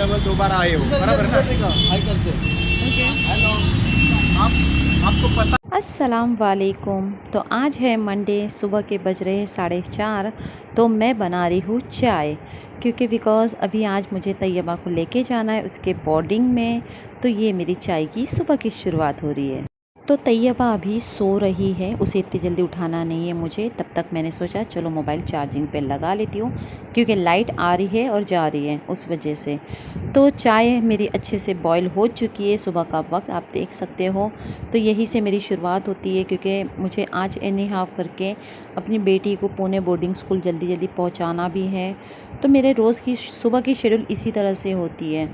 Double 2 बार आए हो, बराबर ना? हाय करते ओके। हेलो। आप आपको पता अस्सलाम वालेकुम। तो आज है मंडे, सुबह के बज रहे हैं 4:30। तो मैं बना रही हूँ चाय, क्योंकि बिकॉज़ अभी आज मुझे तैयबा को लेके जाना है उसके बोर्डिंग में। तो ये मेरी चाय की सुबह की शुरुआत हो रही है। तो तैयबा अभी सो रही है, उसे इतनी जल्दी उठाना नहीं है मुझे। तब तक मैंने सोचा चलो मोबाइल चार्जिंग पे लगा लेती हूँ, क्योंकि लाइट आ रही है और जा रही है उस वजह से। तो चाय मेरी अच्छे से बॉईल हो चुकी है। सुबह का वक्त आप देख सकते हो। तो यही से मेरी शुरुआत होती है, क्योंकि मुझे आज एनी हाफ करके अपनी बेटी को पुणे बोर्डिंग स्कूल जल्दी जल्दी पहुंचाना भी है। तो मेरे रोज़ की सुबह की शेड्यूल इसी तरह से होती है,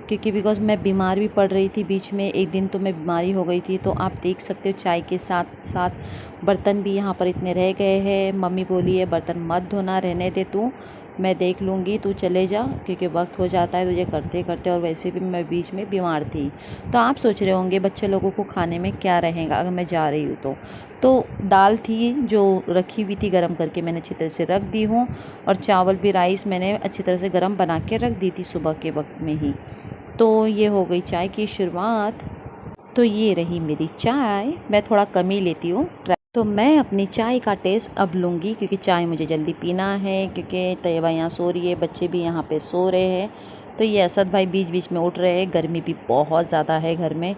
क्योंकि बिकॉज़ मैं बीमार भी पड़ रही थी बीच में। एक दिन तो मैं बीमारी हो गई थी। तो आप देख सकते हो चाय के साथ साथ बर्तन भी यहाँ पर इतने रह गए हैं। मम्मी बोली है बर्तन मत धोना, रहने दे तू, मैं देख लूँगी, तू चले जा, क्योंकि वक्त हो जाता है तुझे करते करते। और वैसे भी मैं बीच में बीमार थी। तो आप सोच रहे होंगे बच्चे लोगों को खाने में क्या रहेगा अगर मैं जा रही हूँ तो दाल थी जो रखी हुई थी, गरम करके मैंने अच्छी तरह से रख दी हूँ। और चावल भी, राइस मैंने अच्छी तरह से गरम बना के रख दी थी सुबह के वक्त में ही। तो ये हो गई चाय की शुरुआत। तो ये रही मेरी चाय। मैं थोड़ा कम ही लेती हूँ। तो मैं अपनी चाय का टेस्ट अब लूँगी, क्योंकि चाय मुझे जल्दी पीना है, क्योंकि तैयबा यहाँ सो रही है, बच्चे भी यहाँ पे सो रहे हैं। तो ये असद भाई बीच बीच में उठ रहे हैं, गर्मी भी बहुत ज़्यादा है घर में।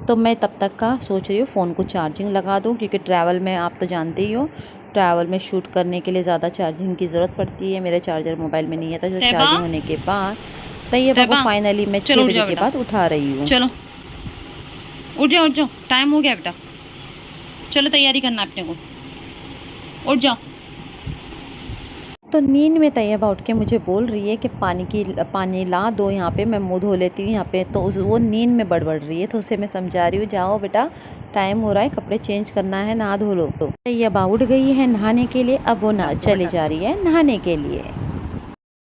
तो मैं तब तक का सोच रही हूँ फ़ोन को चार्जिंग लगा दूँ, क्योंकि ट्रैवल में आप तो जानते ही हो, ट्रैवल में शूट करने के लिए ज़्यादा चार्जिंग की ज़रूरत पड़ती है। मेरा चार्जर मोबाइल में नहीं है। तो चार्जिंग होने के बाद तैयबा को फाइनली मैं 6 बजे के बाद उठा रही हूँ। चलो उठ जाओ, उठ जाओ, टाइम हो गया बेटा, चलो तैयारी करना अपने को, उठ जाओ। तो नींद में तैयबा उठ के मुझे बोल रही है कि पानी ला दो, यहाँ पे मैं मुंह धो लेती हूँ यहाँ पे। तो वो नींद में बड़बड़ रही है। तो उसे मैं समझा रही हूँ जाओ बेटा, टाइम हो रहा है, कपड़े चेंज करना है, नहा धो लो। तो तैयबा उठ गई है नहाने के लिए। अब वो ना चले जा रही है नहाने के लिए।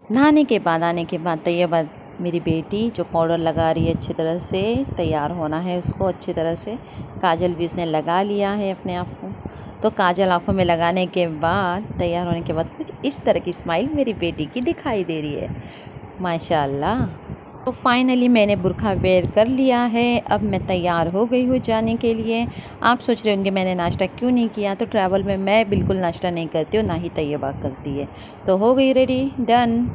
नहाने के बाद आने के बाद तैयबा मेरी बेटी जो पाउडर लगा रही है, अच्छी तरह से तैयार होना है उसको अच्छी तरह से। काजल भी उसने लगा लिया है अपने आप को। तो काजल आँखों में लगाने के बाद, तैयार होने के बाद कुछ इस तरह की स्माइल मेरी बेटी की दिखाई दे रही है, माशाल्लाह। तो फाइनली मैंने बुर्का वेयर कर लिया है। अब मैं तैयार हो गई हूँ जाने के लिए। आप सोच रहे होंगे मैंने नाश्ता क्यों नहीं किया। तो ट्रैवल में मैं बिल्कुल नाश्ता नहीं करती हूँ, ना ही तैयबा करती है। तो हो गई रेडी, डन।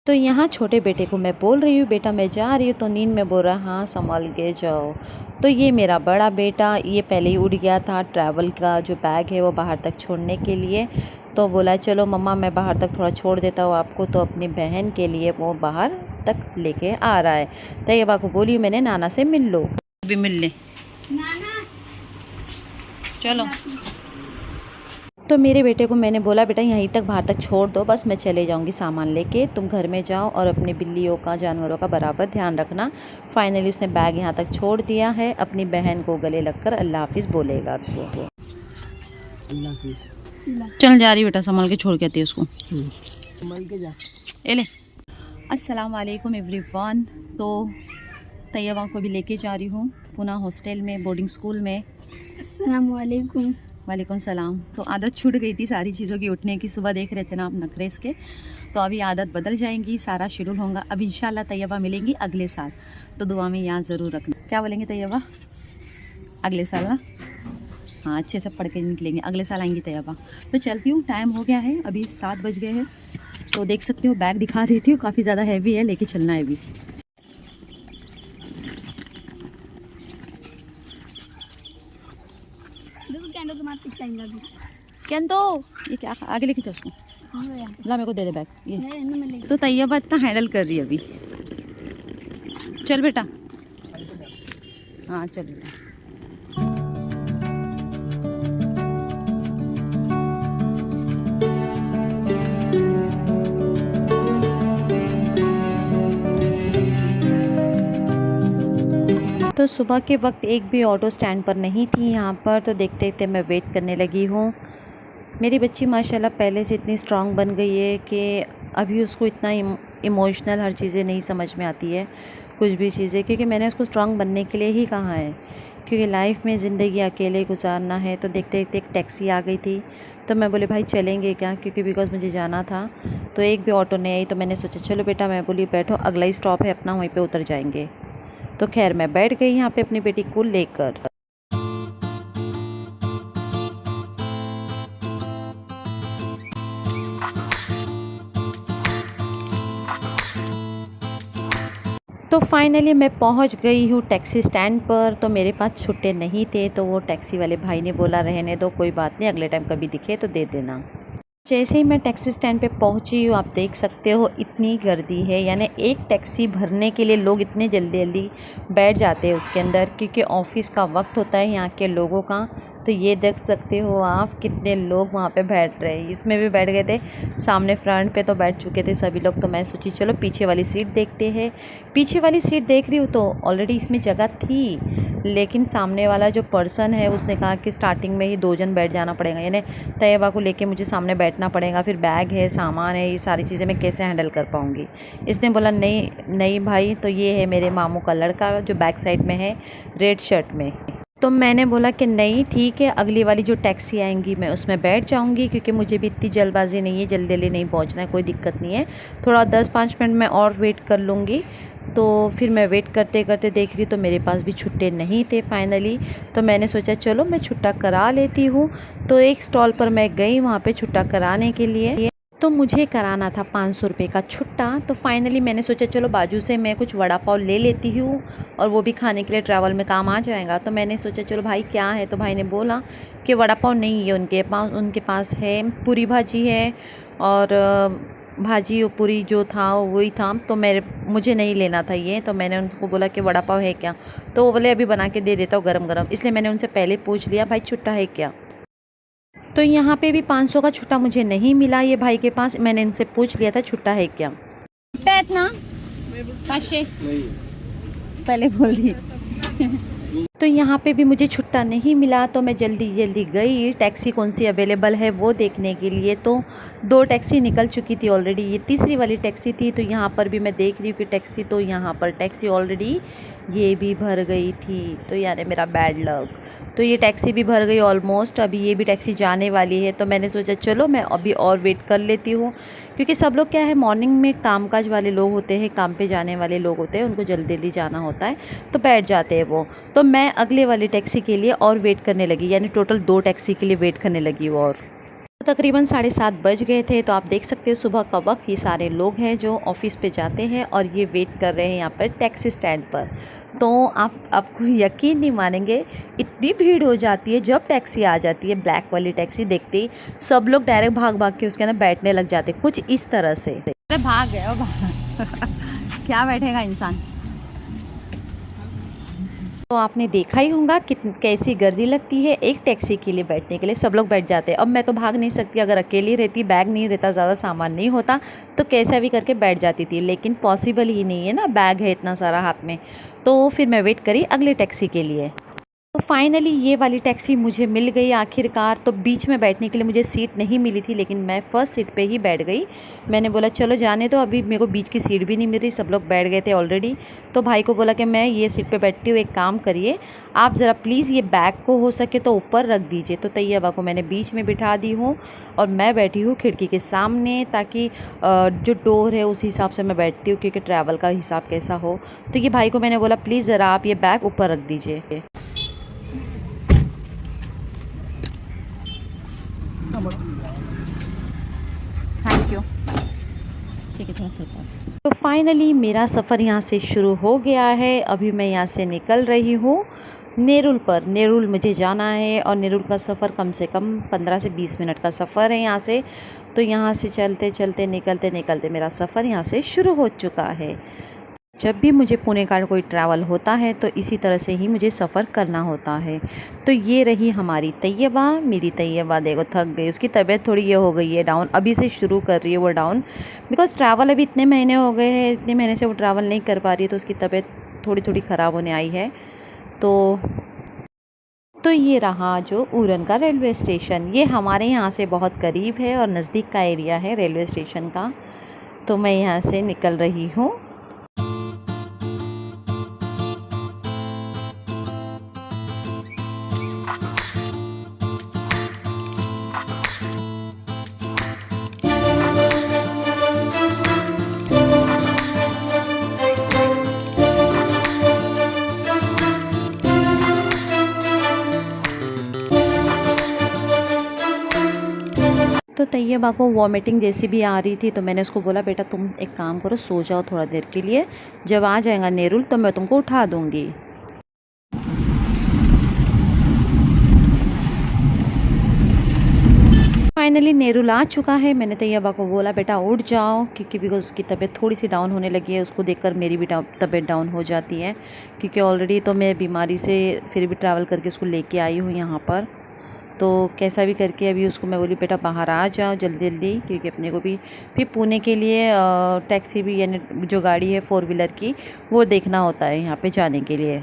तो यहाँ छोटे बेटे को मैं बोल रही हूँ बेटा मैं जा रही हूँ। तो नींद में बोल रहा हाँ संभाल के जाओ। तो ये मेरा बड़ा बेटा, ये पहले ही उठ गया था ट्रैवल का जो बैग है वो बाहर तक छोड़ने के लिए। तो बोला चलो मम्मा मैं बाहर तक थोड़ा छोड़ देता हूँ आपको। तो अपनी बहन के लिए वो बाहर तक लेके आ रहा है। तैयबा को बोली मैंने नाना से मिल लो, भी मिल ले चलो। तो मेरे बेटे को मैंने बोला बेटा यहीं तक बाहर तक छोड़ दो, बस मैं चले जाऊंगी सामान लेके, तुम घर में जाओ और अपने बिल्लियों का, जानवरों का बराबर ध्यान रखना। फाइनली उसने बैग यहाँ तक छोड़ दिया है। अपनी बहन को गले लगकर अल्लाह हाफिज़ बोलेगा। तो अल्लाह हाफिज़। चल जा रही बेटा, संभाल के छोड़ के आती है उसको, संभल के जा। ए ले। अस्सलाम वालेकुम एवरीवन। तो तैयबा को भी लेके जा रही हूँ पुणे हॉस्टल में, बोर्डिंग स्कूल में। अस्सलाम वालेकुम। वालेकुम सलाम। तो आदत छूट गई थी सारी चीज़ों की उठने की, सुबह देख रहे थे ना आप नखरे इसके। तो अभी आदत बदल जाएंगी, सारा शेड्यूल होगा। अब इंशाल्लाह तैयबा मिलेंगी अगले साल। तो दुआ में याद ज़रूर रखना। क्या बोलेंगे तैयबा? अगले साल ना? हाँ अच्छे से पढ़ के निकलेंगे, अगले साल आएंगी तैयबा। तो चलती हूँ, टाइम हो गया है, अभी 7 बज गए हैं। तो देख सकते हो बैग दिखा देती हूँ, काफ़ी ज़्यादा हैवी है, लेके चलना है अभी। क्या तो ये क्या आगे लेके जाओ उसको, ला मेरे को दे दे बैग ये। तो तैयबा इतना हैंडल कर रही है अभी। चल बेटा, हाँ चल बेटा। तो सुबह के वक्त एक भी ऑटो स्टैंड पर नहीं थी यहाँ पर। तो देखते देखते मैं वेट करने लगी हूँ। मेरी बच्ची माशाल्लाह पहले से इतनी स्ट्रांग बन गई है कि अभी उसको इतना इमोशनल हर चीज़ें नहीं समझ में आती है, कुछ भी चीज़ें, क्योंकि मैंने उसको स्ट्रांग बनने के लिए ही कहा है क्योंकि लाइफ में ज़िंदगी अकेले गुजारना है। तो देखते देखते एक टैक्सी आ गई थी, तो मैं बोली भाई चलेंगे क्या, क्योंकि बिकॉज़ मुझे जाना था। तो एक भी ऑटो नहीं आई, तो मैंने सोचा चलो बेटा, मैं बोली बैठो, अगला ही स्टॉप है अपना, वहीं पे उतर जाएंगे। तो खैर मैं बैठ गई यहाँ पे अपनी बेटी को लेकर। तो फाइनली मैं पहुंच गई हूँ टैक्सी स्टैंड पर। तो मेरे पास छुट्टे नहीं थे, तो वो टैक्सी वाले भाई ने बोला रहने दो, कोई बात नहीं, अगले टाइम कभी दिखे तो दे देना। जैसे ही मैं टैक्सी स्टैंड पे पहुंची हूँ, आप देख सकते हो इतनी गर्दी है, यानी एक टैक्सी भरने के लिए लोग इतने जल्दी जल्दी बैठ जाते हैं उसके अंदर, क्योंकि ऑफिस का वक्त होता है यहाँ के लोगों का। तो ये देख सकते हो आप कितने लोग वहाँ पे बैठ रहे हैं। इसमें भी बैठ गए थे, सामने फ्रंट पे तो बैठ चुके थे सभी लोग। तो मैं सोची चलो पीछे वाली सीट देखते हैं। पीछे वाली सीट देख रही हूँ तो ऑलरेडी इसमें जगह थी, लेकिन सामने वाला जो पर्सन है उसने कहा कि स्टार्टिंग में ही 2 जन बैठ जाना पड़ेगा, यानी तैयबा को लेके मुझे सामने बैठना पड़ेगा, फिर बैग है, सामान है, ये सारी चीज़ें मैं कैसे हैंडल कर पाऊँगी। इसने बोला नहीं नहीं भाई, तो ये है मेरे मामू का लड़का जो बैक साइड में है रेड शर्ट में। तो मैंने बोला कि नहीं ठीक है, अगली वाली जो टैक्सी आएंगी मैं उसमें बैठ जाऊंगी, क्योंकि मुझे भी इतनी जल्दबाजी नहीं है, जल्दी जल्दी नहीं पहुंचना है, कोई दिक्कत नहीं है, थोड़ा 10-5 मिनट में और वेट कर लूँगी। तो फिर मैं वेट करते करते देख रही तो मेरे पास भी छुट्टे नहीं थे फाइनली। तो मैंने सोचा चलो मैं छुट्टा करा लेती हूँ। तो एक स्टॉल पर मैं गई वहाँ पे छुट्टा कराने के लिए। तो मुझे कराना था 500 रुपये का छुट्टा। तो फाइनली मैंने सोचा चलो बाजू से मैं कुछ वड़ा पाव ले लेती हूँ, और वो भी खाने के लिए ट्रैवल में काम आ जाएगा। तो मैंने सोचा चलो भाई क्या है, तो भाई ने बोला कि वड़ा पाव नहीं है उनके पास है पूरी भाजी है, और भाजी और पूरी जो था वही था। तो मुझे नहीं लेना था ये। तो मैंने उनको बोला कि वड़ा पाव है क्या, तो वो बोले अभी बना के दे देता हूँ गरम गरम। इसलिए मैंने उनसे पहले पूछ लिया भाई छुट्टा है क्या। तो यहाँ पे भी 500 का छुट्टा मुझे नहीं मिला ये भाई के पास। मैंने इनसे पूछ लिया था छुट्टा है क्या। छुट्टा इतना पाचशे पहले बोल दी। तो यहाँ पे भी मुझे छुट्टा नहीं मिला। तो मैं जल्दी जल्दी गई टैक्सी कौन सी अवेलेबल है वो देखने के लिए। तो 2 टैक्सी निकल चुकी थी ऑलरेडी, ये तीसरी वाली टैक्सी थी। तो यहाँ पर भी मैं देख रही हूँ कि टैक्सी, तो यहाँ पर टैक्सी ऑलरेडी ये भी भर गई थी। तो यानी मेरा बैड लक। तो ये टैक्सी भी भर गई ऑलमोस्ट, अभी ये भी टैक्सी जाने वाली है। तो मैंने सोचा चलो मैं अभी और वेट कर लेती हूँ, क्योंकि सब लोग क्या है मॉर्निंग में कामकाज वाले लोग होते हैं, काम पे जाने वाले लोग होते हैं, उनको जल्दी जल्दी जाना होता है तो बैठ जाते हैं वो। तो मैं अगले वाली टैक्सी के लिए और वेट करने लगी, यानी टोटल 2 टैक्सी के लिए वेट करने लगी और तो तकरीबन 7:30 बज गए थे। तो आप देख सकते हो सुबह का वक्त, ये सारे लोग हैं जो ऑफिस पे जाते हैं और ये वेट कर रहे हैं यहाँ पर टैक्सी स्टैंड पर। तो आपको यकीन नहीं मानेंगे, इतनी भीड़ हो जाती है जब टैक्सी आ जाती है। ब्लैक वाली टैक्सी देखते ही सब लोग डायरेक्ट भाग भाग के उसके अंदर बैठने लग जाते, कुछ इस तरह से। अरे भाग गए क्या बैठेगा इंसान। तो आपने देखा ही होगा कैसी गर्दी लगती है एक टैक्सी के लिए बैठने के लिए, सब लोग बैठ जाते हैं। अब मैं तो भाग नहीं सकती, अगर अकेली रहती, बैग नहीं रहता, ज़्यादा सामान नहीं होता तो कैसा भी करके बैठ जाती थी, लेकिन पॉसिबल ही नहीं है ना, बैग है इतना सारा हाथ में। तो फिर मैं वेट करी अगले टैक्सी के लिए। तो फाइनली ये वाली टैक्सी मुझे मिल गई आखिरकार। तो बीच में बैठने के लिए मुझे सीट नहीं मिली थी, लेकिन मैं फर्स्ट सीट पे ही बैठ गई। मैंने बोला चलो जाने दो, अभी मेरे को बीच की सीट भी नहीं मिल रही, सब लोग बैठ गए थे ऑलरेडी। तो भाई को बोला कि मैं ये सीट पे बैठती हूँ, एक काम करिए आप ज़रा प्लीज़ ये बैग को हो सके तो ऊपर रख दीजिए। तो तैयबा को मैंने बीच में बिठा दी हूँ और मैं बैठी हूँ खिड़की के सामने, ताकि जो डोर है उस हिसाब से मैं बैठती हूँ, क्योंकि ट्रैवल का हिसाब कैसा हो। तो ये भाई को मैंने बोला प्लीज़ ज़रा आप ये बैग ऊपर रख दीजिए। Thank you. ठीक है, थोड़ा सा। तो फाइनली मेरा सफ़र यहाँ से शुरू हो गया है। अभी मैं यहाँ से निकल रही हूँ नेरुल पर। नेरुल मुझे जाना है और नेरुल का सफ़र कम से कम 15 से 20 मिनट का सफ़र है यहाँ से। तो यहाँ से चलते चलते निकलते निकलते मेरा सफ़र यहाँ से शुरू हो चुका है। जब भी मुझे पुणे का कोई ट्रैवल होता है तो इसी तरह से ही मुझे सफ़र करना होता है। तो ये रही हमारी तैयबा। मेरी तैयबा देखो थक गई, उसकी तबीयत थोड़ी ये हो गई है डाउन, अभी से शुरू कर रही है वो डाउन, बिकॉज़ ट्रैवल अभी इतने महीने हो गए हैं, इतने महीने से वो ट्रैवल नहीं कर पा रही है, तो उसकी तबीयत थोड़ी थोड़ी ख़राब होने आई है। तो ये रहा जो उरन का रेलवे स्टेशन, ये हमारे यहाँ से बहुत करीब है और नज़दीक का एरिया है रेलवे स्टेशन का। तो मैं यहाँ से निकल रही हूँ। तैयबा को वॉमिटिंग जैसी भी आ रही थी, तो मैंने उसको बोला बेटा तुम एक काम करो, सो जाओ थोड़ा देर के लिए, जब आ जाएगा नेरुल तो मैं तुमको उठा दूँगी। फाइनली नेरुल आ चुका है। मैंने तैयबा को बोला बेटा उठ जाओ, क्योंकि बिकॉज उसकी तबीयत थोड़ी सी डाउन होने लगी है। उसको देखकर मेरी भी तबीयत डाउन हो जाती है, क्योंकि ऑलरेडी तो मैं बीमारी से फिर भी ट्रैवल करके उसको लेके आई हूँ यहाँ पर। तो कैसा भी करके अभी उसको मैं बोली बेटा बाहर आ जाओ जल्दी जल्दी, क्योंकि अपने को भी फिर पुणे के लिए टैक्सी भी यानी जो गाड़ी है 4 व्हीलर की वो देखना होता है यहाँ पे जाने के लिए।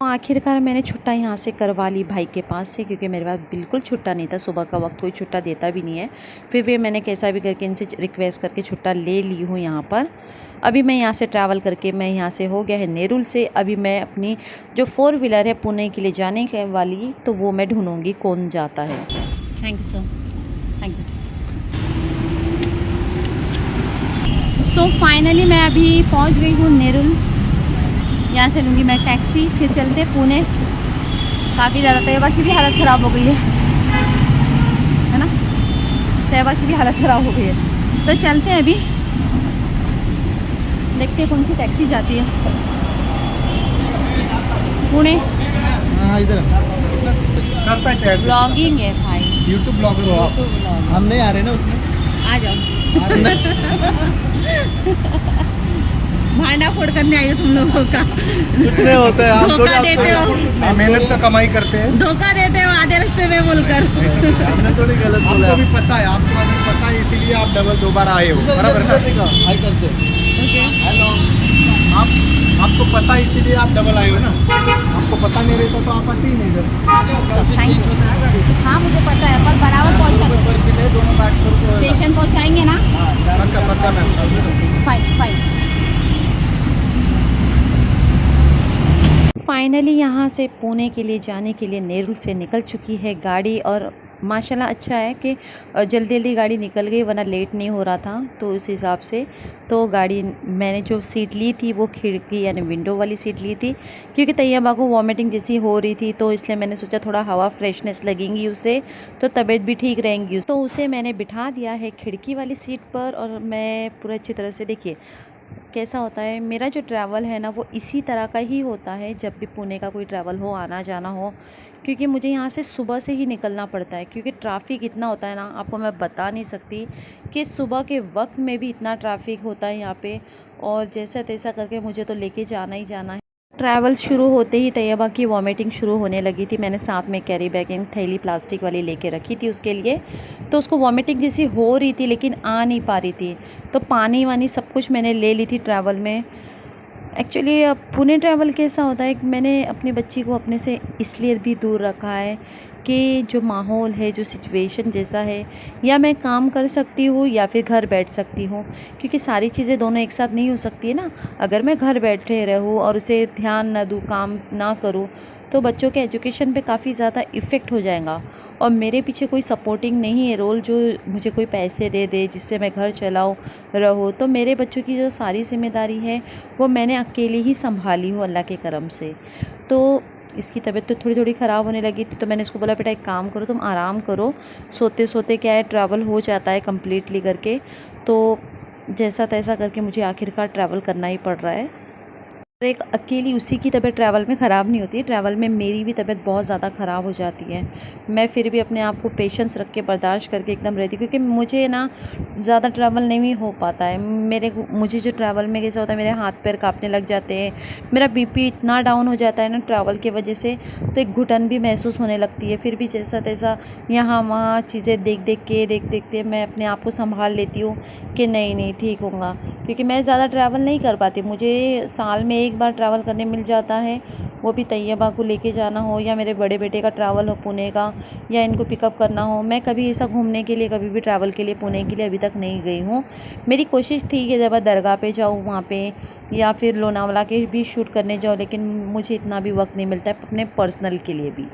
आखिरकार मैंने छुट्टा यहाँ से करवा ली भाई के पास से, क्योंकि मेरे पास बिल्कुल छुट्टा नहीं था। सुबह का वक्त कोई छुट्टा देता भी नहीं है। फिर भी मैंने कैसा भी करके इनसे रिक्वेस्ट करके छुट्टा ले ली हूँ यहाँ पर। अभी मैं यहाँ से ट्रैवल करके मैं यहाँ से हो गया है नेरुल से। अभी मैं अपनी जो 4 व्हीलर है पुणे के लिए जाने के वाली, तो वो मैं ढूंढूंगी कौन जाता है। Thank you sir, thank you. So finally मैं अभी पहुँच गई हूँ नेरुल। यहाँ से लूँगी मैं टैक्सी, फिर चलते पुणे। काफ़ी ज़्यादा तैयबा की भी हालत ख़राब हो गई है ना, तैयबा की भी हालत ख़राब हो गई है। तो चलते हैं अभी, देखते हैं कौन सी टैक्सी जाती है पुणे। हाँ इधर करता है ब्लॉगिंग है भाई, यूट्यूब ब्लॉगर हो आप। हम नहीं आ रहे ना उसमें, आ जाओ। भांडा फोड़ करने आई हो तुम लोगों का। कुछ नहीं होता है, हम धोखा देते हो, मेहनत का कमाई करते हैं। धोखा देते हो आधे रास्ते में बोलकर। हमने थोड़ी गलत बोला। आपको भी पता है, आपको भी पता है, इसीलिए आप दोबारा आए हो, बराबर ना? हाय करते ओके, हेलो। आपको पता है इसीलिए आप डबल आए हो ना। आपको पता नहीं रहता तो आप आते ही नहीं इधर। Thank you. हाँ मुझे पता है, पर बराबर पहुँचा दो। दोनों बैठ कर स्टेशन पहुँचाएंगे ना? पक्का मैम। Fine fine. फाइनली यहाँ से पुणे के लिए जाने के लिए नेरुल से निकल चुकी है गाड़ी। और माशाल्लाह अच्छा है कि जल्दी जल्दी गाड़ी निकल गई, वरना लेट नहीं हो रहा था। तो उस हिसाब से तो गाड़ी मैंने जो सीट ली थी वो खिड़की यानी विंडो वाली सीट ली थी, क्योंकि तैयबा को वॉमिटिंग जैसी हो रही थी, तो इसलिए मैंने सोचा थोड़ा हवा फ्रेशनेस लगेंगी उसे, तो तबीयत भी ठीक रहेंगी। तो उसे मैंने बिठा दिया है खिड़की वाली सीट पर। और मैं पूरा अच्छी तरह से, देखिए कैसा होता है मेरा जो ट्रैवल है ना, वो इसी तरह का ही होता है जब भी पुणे का कोई ट्रैवल हो, आना जाना हो। क्योंकि मुझे यहाँ से सुबह से ही निकलना पड़ता है, क्योंकि ट्रैफिक इतना होता है ना, आपको मैं बता नहीं सकती कि सुबह के वक्त में भी इतना ट्रैफिक होता है यहाँ पे। और जैसा तैसा करके मुझे तो लेके जाना ही जाना है। ट्रैवल शुरू होते ही तैयबा की वॉमिटिंग शुरू होने लगी थी। मैंने साथ में कैरी बैग थैली प्लास्टिक वाली लेके रखी थी उसके लिए, तो उसको वॉमिटिंग जैसी हो रही थी लेकिन आ नहीं पा रही थी। तो पानी वानी सब कुछ मैंने ले ली थी ट्रैवल में। एक्चुअली अब पुणे ट्रैवल कैसा होता है कि मैंने अपनी बच्ची को अपने से इसलिए भी दूर रखा है कि जो माहौल है, जो सिचुएशन जैसा है, या मैं काम कर सकती हूँ या फिर घर बैठ सकती हूँ, क्योंकि सारी चीज़ें दोनों एक साथ नहीं हो सकती है ना। अगर मैं घर बैठे रहूँ और उसे ध्यान ना दूँ, काम ना करूँ, तो बच्चों के एजुकेशन पे काफ़ी ज़्यादा इफ़ेक्ट हो जाएगा। और मेरे पीछे कोई सपोर्टिंग नहीं है रोल जो मुझे कोई पैसे दे दे जिससे मैं घर चलाऊँ रहूँ। तो मेरे बच्चों की जो सारी जिम्मेदारी है वो मैंने अकेले ही संभाली हूँ अल्लाह के करम से। तो इसकी तबीयत तो थोड़ी थोड़ी ख़राब होने लगी थी, तो मैंने इसको बोला बेटा एक काम करो, तुम आराम करो, सोते सोते क्या है ट्रैवल हो जाता है कम्प्लीटली करके। तो जैसा तैसा करके मुझे आखिरकार ट्रैवल करना ही पड़ रहा है। और एक अकेली उसी की तबीयत ट्रैवल में ख़राब नहीं होती है, ट्रैवल में मेरी भी तबीयत बहुत ज़्यादा ख़राब हो जाती है। मैं फिर भी अपने आप को पेशेंस रख के बर्दाश्त करके एकदम रहती, क्योंकि मुझे ना ज़्यादा ट्रैवल नहीं हो पाता है। मुझे जो ट्रैवल में कैसा होता है, मेरे हाथ पैर कांपने लग जाते हैं, मेरा बीपी इतना डाउन हो जाता है ना ट्रैवल की वजह से, तो एक घुटन भी महसूस होने लगती है। फिर भी जैसा तैसा यहाँ वहाँ चीज़ें देखते मैं अपने आप को संभाल लेती हूँ कि नहीं ठीक होगा, क्योंकि मैं ज़्यादा ट्रैवल नहीं कर पाती। मुझे साल में एक बार ट्रैवल करने मिल जाता है, वो भी तैयबा को लेके जाना हो या मेरे बड़े बेटे का ट्रैवल हो पुणे का, या इनको पिकअप करना हो। मैं कभी ऐसा घूमने के लिए, कभी भी ट्रैवल के लिए पुणे के लिए अभी तक नहीं गई हूँ। मेरी कोशिश थी कि जब दरगाह पे जाऊँ वहाँ पे, या फिर लोनावला के भी शूट करने जाऊँ, लेकिन मुझे इतना भी वक्त नहीं मिलता है अपने पर्सनल के लिए भी।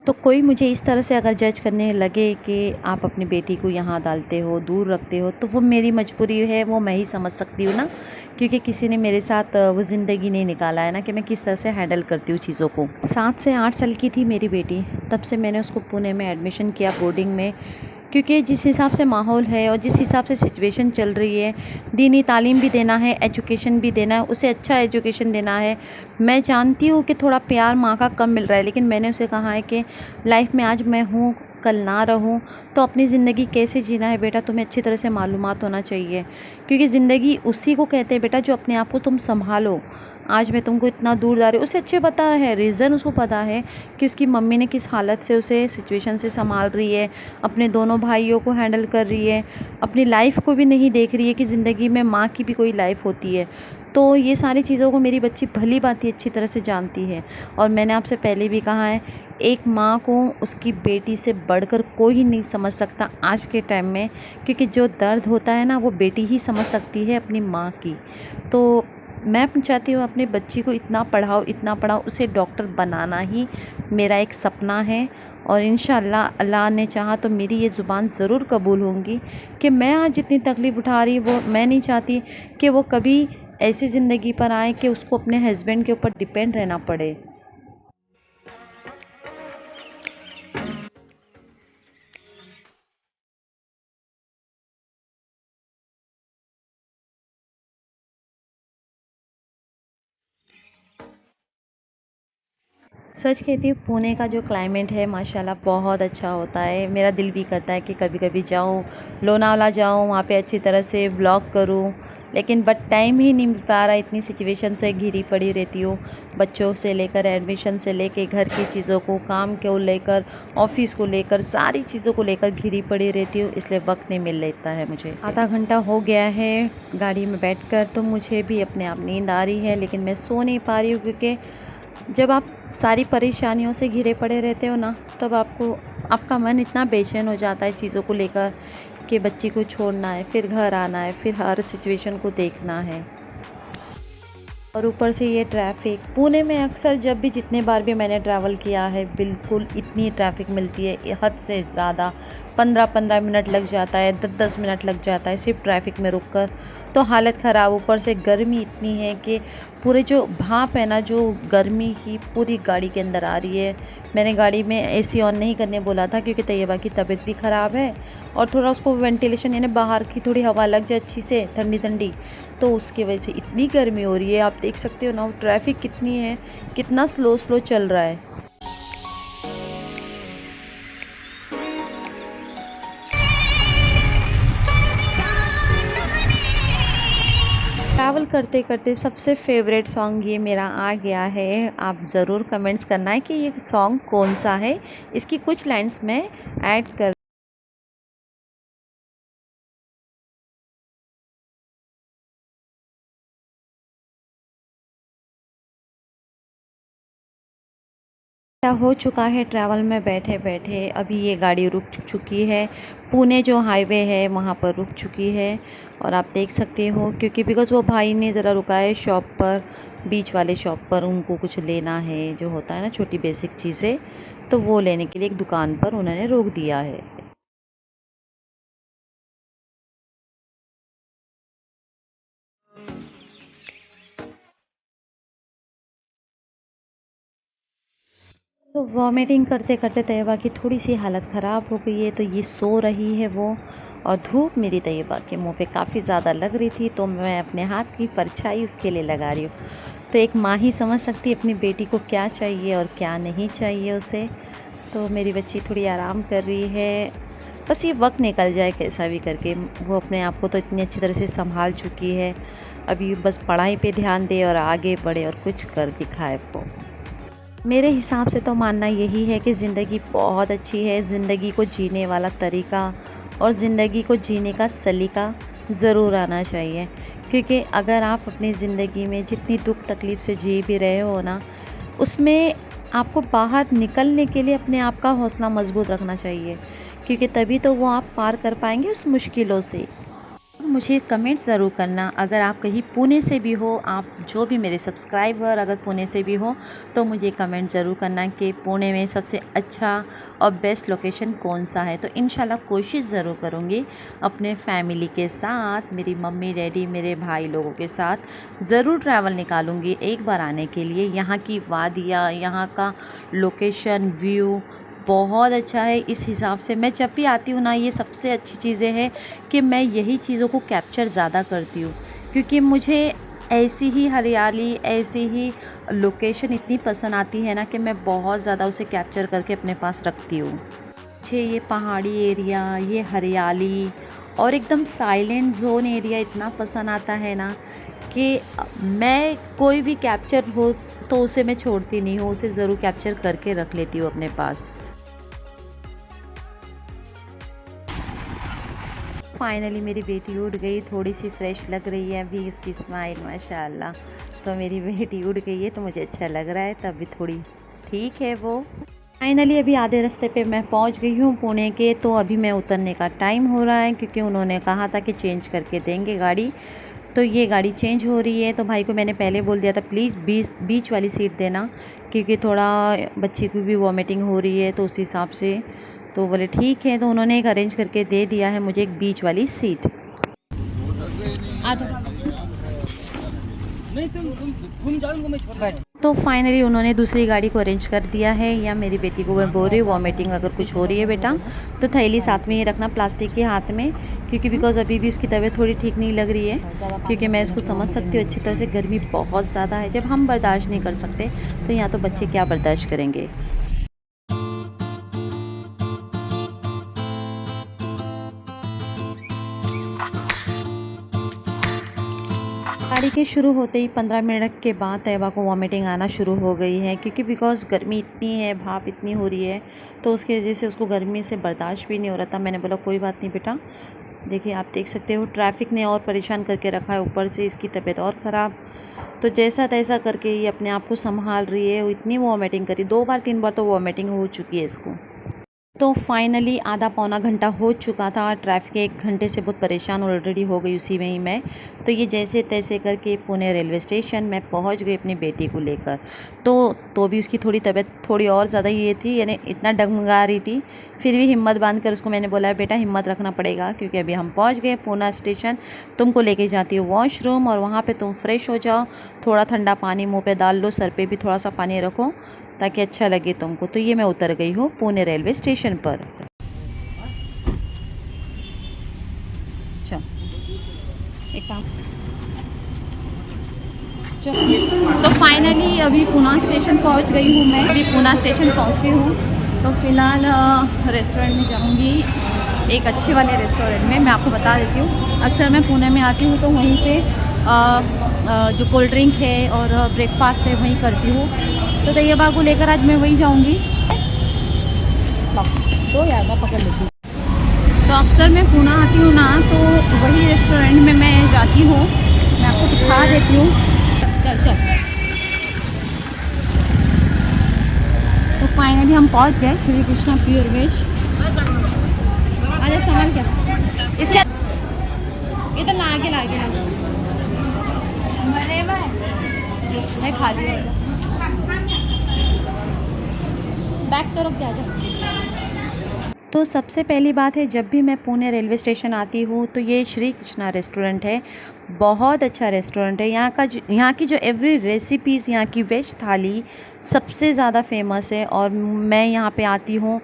तो कोई मुझे इस तरह से अगर जज करने लगे कि आप अपनी बेटी को यहाँ डालते हो, दूर रखते हो, तो वो मेरी मजबूरी है, वो मैं ही समझ सकती हूँ ना, क्योंकि किसी ने मेरे साथ वो ज़िंदगी नहीं निकाला है ना कि मैं किस तरह से हैंडल करती हूँ चीज़ों को। 7 से 8 साल की थी मेरी बेटी, तब से मैंने उसको पुणे में एडमिशन किया बोर्डिंग में, क्योंकि जिस हिसाब से माहौल है और जिस हिसाब से सिचुएशन चल रही है, दीनी तालीम भी देना है, एजुकेशन भी देना है, उसे अच्छा एजुकेशन देना है। मैं जानती हूँ कि थोड़ा प्यार माँ का कम मिल रहा है, लेकिन मैंने उसे कहा है कि लाइफ में आज मैं हूँ, कल ना रहूँ, तो अपनी ज़िंदगी कैसे जीना है बेटा, तुम्हें अच्छी तरह से मालूमात होना चाहिए। क्योंकि ज़िंदगी उसी को कहते हैं बेटा जो अपने आप को तुम संभालो। आज मैं तुमको इतना दूर जा रही हूँ, उसे अच्छे पता है, रीज़न उसको पता है कि उसकी मम्मी ने किस हालत से उसे सिचुएशन से संभाल रही है, अपने दोनों भाइयों को हैंडल कर रही है, अपनी लाइफ को भी नहीं देख रही है कि ज़िंदगी में माँ की भी कोई लाइफ होती है। तो ये सारी चीज़ों को मेरी बच्ची भली भांति अच्छी तरह से जानती है। और मैंने आपसे पहले भी कहा है, एक माँ को उसकी बेटी से बढ़कर कोई नहीं समझ सकता आज के टाइम में, क्योंकि जो दर्द होता है ना वो बेटी ही समझ सकती है अपनी माँ की। तो मैं चाहती हूँ अपनी बच्ची को इतना पढ़ाओ, उसे डॉक्टर बनाना ही मेरा एक सपना है। और इंशाअल्लाह अल्लाह ने चाहा तो मेरी ये ज़ुबान ज़रूर कबूल होंगी कि मैं आज जितनी तकलीफ़ उठा रही वो मैं नहीं चाहती कि वो कभी ऐसी ज़िंदगी पर आए कि उसको अपने हस्बैंड के ऊपर डिपेंड रहना पड़े। सच कहती हूँ, पुणे का जो क्लाइमेट है माशाल्लाह बहुत अच्छा होता है। मेरा दिल भी करता है कि कभी कभी जाऊँ, लोनावला जाऊँ, वहाँ पे अच्छी तरह से व्लॉग करूँ, लेकिन बट टाइम ही नहीं मिल पा रहा। इतनी सिचुएशन से घिरी पड़ी रहती हूँ, बच्चों से लेकर एडमिशन से लेकर घर की चीज़ों को, काम को लेकर, ऑफिस को लेकर, सारी चीज़ों को लेकर घिरी पड़ी रहती हूँ, इसलिए वक्त नहीं मिल लेता है मुझे। आधा घंटा हो गया है गाड़ी में बैठकर, तो मुझे भी अपने आप नींद आ रही है, लेकिन मैं सो नहीं पा रही हूँ। क्योंकि जब आप सारी परेशानियों से घिरे पड़े रहते हो ना, तब आपका मन इतना बेचैन हो जाता है चीज़ों को लेकर कि बच्ची को छोड़ना है, फिर घर आना है, फिर हर सिचुएशन को देखना है। और ऊपर से ये ट्रैफ़िक, पुणे में अक्सर जब भी जितने बार भी मैंने ट्रैवल किया है, बिल्कुल इतनी ट्रैफ़िक मिलती है हद से ज़्यादा। 15-15 मिनट लग जाता है, 10-10 मिनट लग जाता है सिर्फ ट्रैफ़िक में रुककर, तो हालत ख़राब। ऊपर से गर्मी इतनी है कि पूरे जो भाप है ना, जो गर्मी ही पूरी गाड़ी के अंदर आ रही है। मैंने गाड़ी में एसी ऑन नहीं करने बोला था, क्योंकि तैयबा की तबीयत भी ख़राब है और थोड़ा उसको वेंटिलेशन यानी बाहर की थोड़ी हवा लग जाए अच्छी से ठंडी ठंडी, तो उसकी वजह से इतनी गर्मी हो रही है। आप देख सकते हो ना ट्रैफिक कितनी है, कितना स्लो चल रहा है। ट्रैवल करते करते सबसे फेवरेट सॉन्ग ये मेरा आ गया है। आप ज़रूर कमेंट्स करना है कि ये सॉन्ग कौन सा है। इसकी कुछ लाइंस मैं ऐड कर हो चुका है ट्रैवल में बैठे बैठे। अभी ये गाड़ी रुक चुकी है, पुणे जो हाईवे है वहाँ पर रुक चुकी है। और आप देख सकते हो, क्योंकि बिकॉज़ वो भाई ने ज़रा रुका है शॉप पर, बीच वाले शॉप पर। उनको कुछ लेना है, जो होता है ना छोटी बेसिक चीज़ें, तो वो लेने के लिए एक दुकान पर उन्होंने रोक दिया है। तो वॉमिटिंग करते करते तैयबा की थोड़ी सी हालत ख़राब हो गई है, तो ये सो रही है वो। और धूप मेरी तैयबा के मुंह पे काफ़ी ज़्यादा लग रही थी, तो मैं अपने हाथ की परछाई उसके लिए लगा रही हूँ। तो एक माँ ही समझ सकती है अपनी बेटी को क्या चाहिए और क्या नहीं चाहिए उसे। तो मेरी बच्ची थोड़ी आराम कर रही है, बस ये वक्त निकल जाए कैसा भी करके। वो अपने आप को तो इतनी अच्छी तरह से संभाल चुकी है, अभी बस पढ़ाई पे ध्यान दे और आगे बढ़े और कुछ कर दिखाए वो। मेरे हिसाब से तो मानना यही है कि ज़िंदगी बहुत अच्छी है। ज़िंदगी को जीने वाला तरीका और ज़िंदगी को जीने का सलीका ज़रूर आना चाहिए। क्योंकि अगर आप अपनी ज़िंदगी में जितनी दुख तकलीफ़ से जी भी रहे हो ना, उसमें आपको बाहर निकलने के लिए अपने आप का हौसला मज़बूत रखना चाहिए, क्योंकि तभी तो वो आप पार कर पाएंगे उस मुश्किलों से। मुझे कमेंट ज़रूर करना, अगर आप कहीं पुणे से भी हो, आप जो भी मेरे सब्सक्राइबर अगर पुणे से भी हो, तो मुझे कमेंट ज़रूर करना कि पुणे में सबसे अच्छा और बेस्ट लोकेशन कौन सा है। तो इंशाल्लाह कोशिश ज़रूर करूँगी अपने फैमिली के साथ, मेरी मम्मी डैडी मेरे भाई लोगों के साथ ज़रूर ट्रैवल निकालूँगी एक बार आने के लिए। यहाँ की वादियाँ, यहाँ का लोकेशन, व्यू बहुत अच्छा है। इस हिसाब से मैं जब भी आती हूँ ना, ये सबसे अच्छी चीज़ें हैं कि मैं यही चीज़ों को कैप्चर ज़्यादा करती हूँ, क्योंकि मुझे ऐसी ही हरियाली, ऐसी ही लोकेशन इतनी पसंद आती है ना कि मैं बहुत ज़्यादा उसे कैप्चर करके अपने पास रखती हूँ। मुझे ये पहाड़ी एरिया, ये हरियाली और एकदम साइलेंट जोन एरिया इतना पसंद आता है ना कि मैं कोई भी कैप्चर हो तो उसे मैं छोड़ती नहीं हूँ, उसे ज़रूर कैप्चर करके रख लेती हूँ अपने पास। फाइनली मेरी बेटी उठ गई, थोड़ी सी फ्रेश लग रही है अभी, उसकी स्माइल माशाल्लाह। तो मेरी बेटी उठ गई है तो मुझे अच्छा लग रहा है, तब भी थोड़ी ठीक है वो। फाइनली अभी आधे रास्ते पे मैं पहुंच गई हूँ पुणे के। तो अभी मैं उतरने का टाइम हो रहा है, क्योंकि उन्होंने कहा था कि चेंज करके देंगे गाड़ी। तो ये गाड़ी चेंज हो रही है। तो भाई को मैंने पहले बोल दिया था प्लीज़ बीच वाली सीट देना, क्योंकि थोड़ा बच्ची को भी वॉमिटिंग हो रही है, तो उस हिसाब से। तो बोले ठीक है, तो उन्होंने एक अरेंज करके दे दिया है मुझे एक बीच वाली सीट। तो फाइनली उन्होंने दूसरी गाड़ी को अरेंज कर दिया है। या मेरी बेटी को मैं बोल रही हूँ वॉमिटिंग अगर कुछ हो रही है बेटा तो थैली साथ में ही रखना प्लास्टिक के हाथ में, क्योंकि बिकॉज़ अभी भी उसकी तबीयत थोड़ी ठीक नहीं लग रही है। क्योंकि मैं इसको समझ सकती हूँ अच्छी तरह से, गर्मी बहुत ज़्यादा है। जब हम बर्दाश्त नहीं कर सकते तो यहाँ तो बच्चे क्या बर्दाश्त करेंगे। गाड़ी के शुरू होते ही 15 मिनट के बाद तैयबा को वॉमिटिंग आना शुरू हो गई है, क्योंकि बिकॉज़ गर्मी इतनी है, भाप इतनी हो रही है, तो उसकी वजह से उसको गर्मी से बर्दाश्त भी नहीं हो रहा था। मैंने बोला कोई बात नहीं बेटा, देखिए आप देख सकते हो ट्रैफिक ने और परेशान करके रखा है, ऊपर से इसकी तबीयत और ख़राब। तो जैसा तैसा करके ये अपने आप को संभाल रही है। वो इतनी वॉमिटिंग करी, 2 बार 3 बार तो वॉमिटिंग हो चुकी है इसको। तो फाइनली आधा पौना घंटा हो चुका था, ट्रैफिक 1 घंटे से बहुत परेशान ऑलरेडी हो गई उसी में ही मैं। तो ये जैसे तैसे करके पुणे रेलवे स्टेशन में पहुंच गई अपनी बेटी को लेकर। तो भी उसकी थोड़ी तबीयत थोड़ी और ज़्यादा ये थी, यानी इतना डगमगा रही थी। फिर भी हिम्मत बांध कर उसको मैंने बोला बेटा हिम्मत रखना पड़ेगा, क्योंकि अभी हम पहुँच गए पुणे स्टेशन। तुमको लेके जाती हूँ वॉशरूम, और वहाँ पर तुम फ्रेश हो जाओ, थोड़ा ठंडा पानी मुँह पर डाल लो, सर पर भी थोड़ा सा पानी रखो ताकि अच्छा लगे तुमको। तो ये मैं उतर गई हूँ पुणे रेलवे स्टेशन पर। चल एक काम तो फाइनली अभी पुणे स्टेशन पहुंच गई हूँ मैं। अभी पुणे स्टेशन पहुंची हूँ, तो फ़िलहाल रेस्टोरेंट में जाऊँगी, एक अच्छे वाले रेस्टोरेंट में। मैं आपको बता देती हूँ, अक्सर मैं पुणे में आती हूँ तो वहीं पे जो कोल्ड ड्रिंक है और ब्रेकफास्ट है वहीं करती हूँ। तो तैयबा को लेकर आज मैं वहीं जाऊँगी। तो यार मैं पकड़ लेती हूँ। तो अक्सर मैं पुणे आती हूँ ना, तो वही रेस्टोरेंट में मैं जाती हूँ। मैं आपको दिखा देती हूँ, चल चल। तो फाइनली हम पहुँच गए श्री कृष्णा प्योर वेज। आज सामान क्या इसके इधर लागे लागे मैं खा लिया। बैक तो रुक जा। तो सबसे पहली बात है, जब भी मैं पुणे रेलवे स्टेशन आती हूँ तो ये श्री कृष्णा रेस्टोरेंट है। बहुत अच्छा रेस्टोरेंट है। यहाँ की जो एवरी रेसिपीज़, यहाँ की वेज थाली सबसे ज़्यादा फेमस है। और मैं यहाँ पे आती हूँ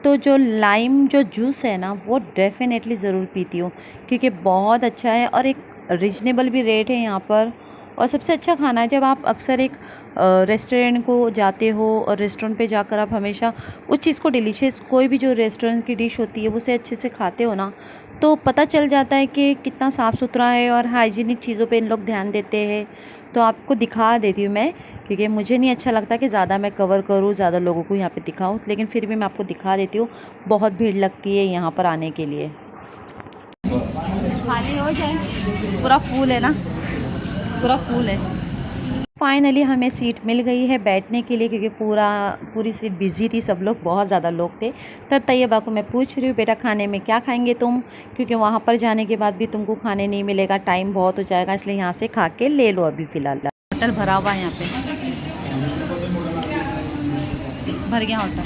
तो जो लाइम जो जूस है ना, वो डेफ़िनेटली ज़रूर पीती हूँ, क्योंकि बहुत अच्छा है और एक रीजनेबल भी रेट है यहाँ पर। और सबसे अच्छा खाना है। जब आप अक्सर एक रेस्टोरेंट को जाते हो और रेस्टोरेंट पे जाकर आप हमेशा उस चीज़ को डिलीशियस, कोई भी जो रेस्टोरेंट की डिश होती है उसे अच्छे से खाते हो ना, तो पता चल जाता है कि कितना साफ़ सुथरा है और हाइजीनिक चीज़ों पे इन लोग ध्यान देते हैं। तो आपको दिखा देती हूँ मैं, क्योंकि मुझे नहीं अच्छा लगता कि ज़्यादा मैं कवर करूँ, ज़्यादा लोगों को यहाँ पे दिखाऊँ, लेकिन फिर भी मैं आपको दिखा देती हूँ। बहुत भीड़ लगती है यहाँ पर आने के लिए। खाली हो जाए, पूरा फूल है ना, पूरा फूल है। फाइनली हमें सीट मिल गई है बैठने के लिए, क्योंकि पूरी सीट बिजी थी, सब लोग, बहुत ज़्यादा लोग थे। तो तैयबा को मैं पूछ रही हूँ बेटा खाने में क्या खाएंगे तुम, क्योंकि वहाँ पर जाने के बाद भी तुमको खाने नहीं मिलेगा, टाइम बहुत हो जाएगा, इसलिए यहाँ से खा के ले लो अभी फ़िलहाल। होटल भरा हुआ है यहाँ पे, भर गया होटल।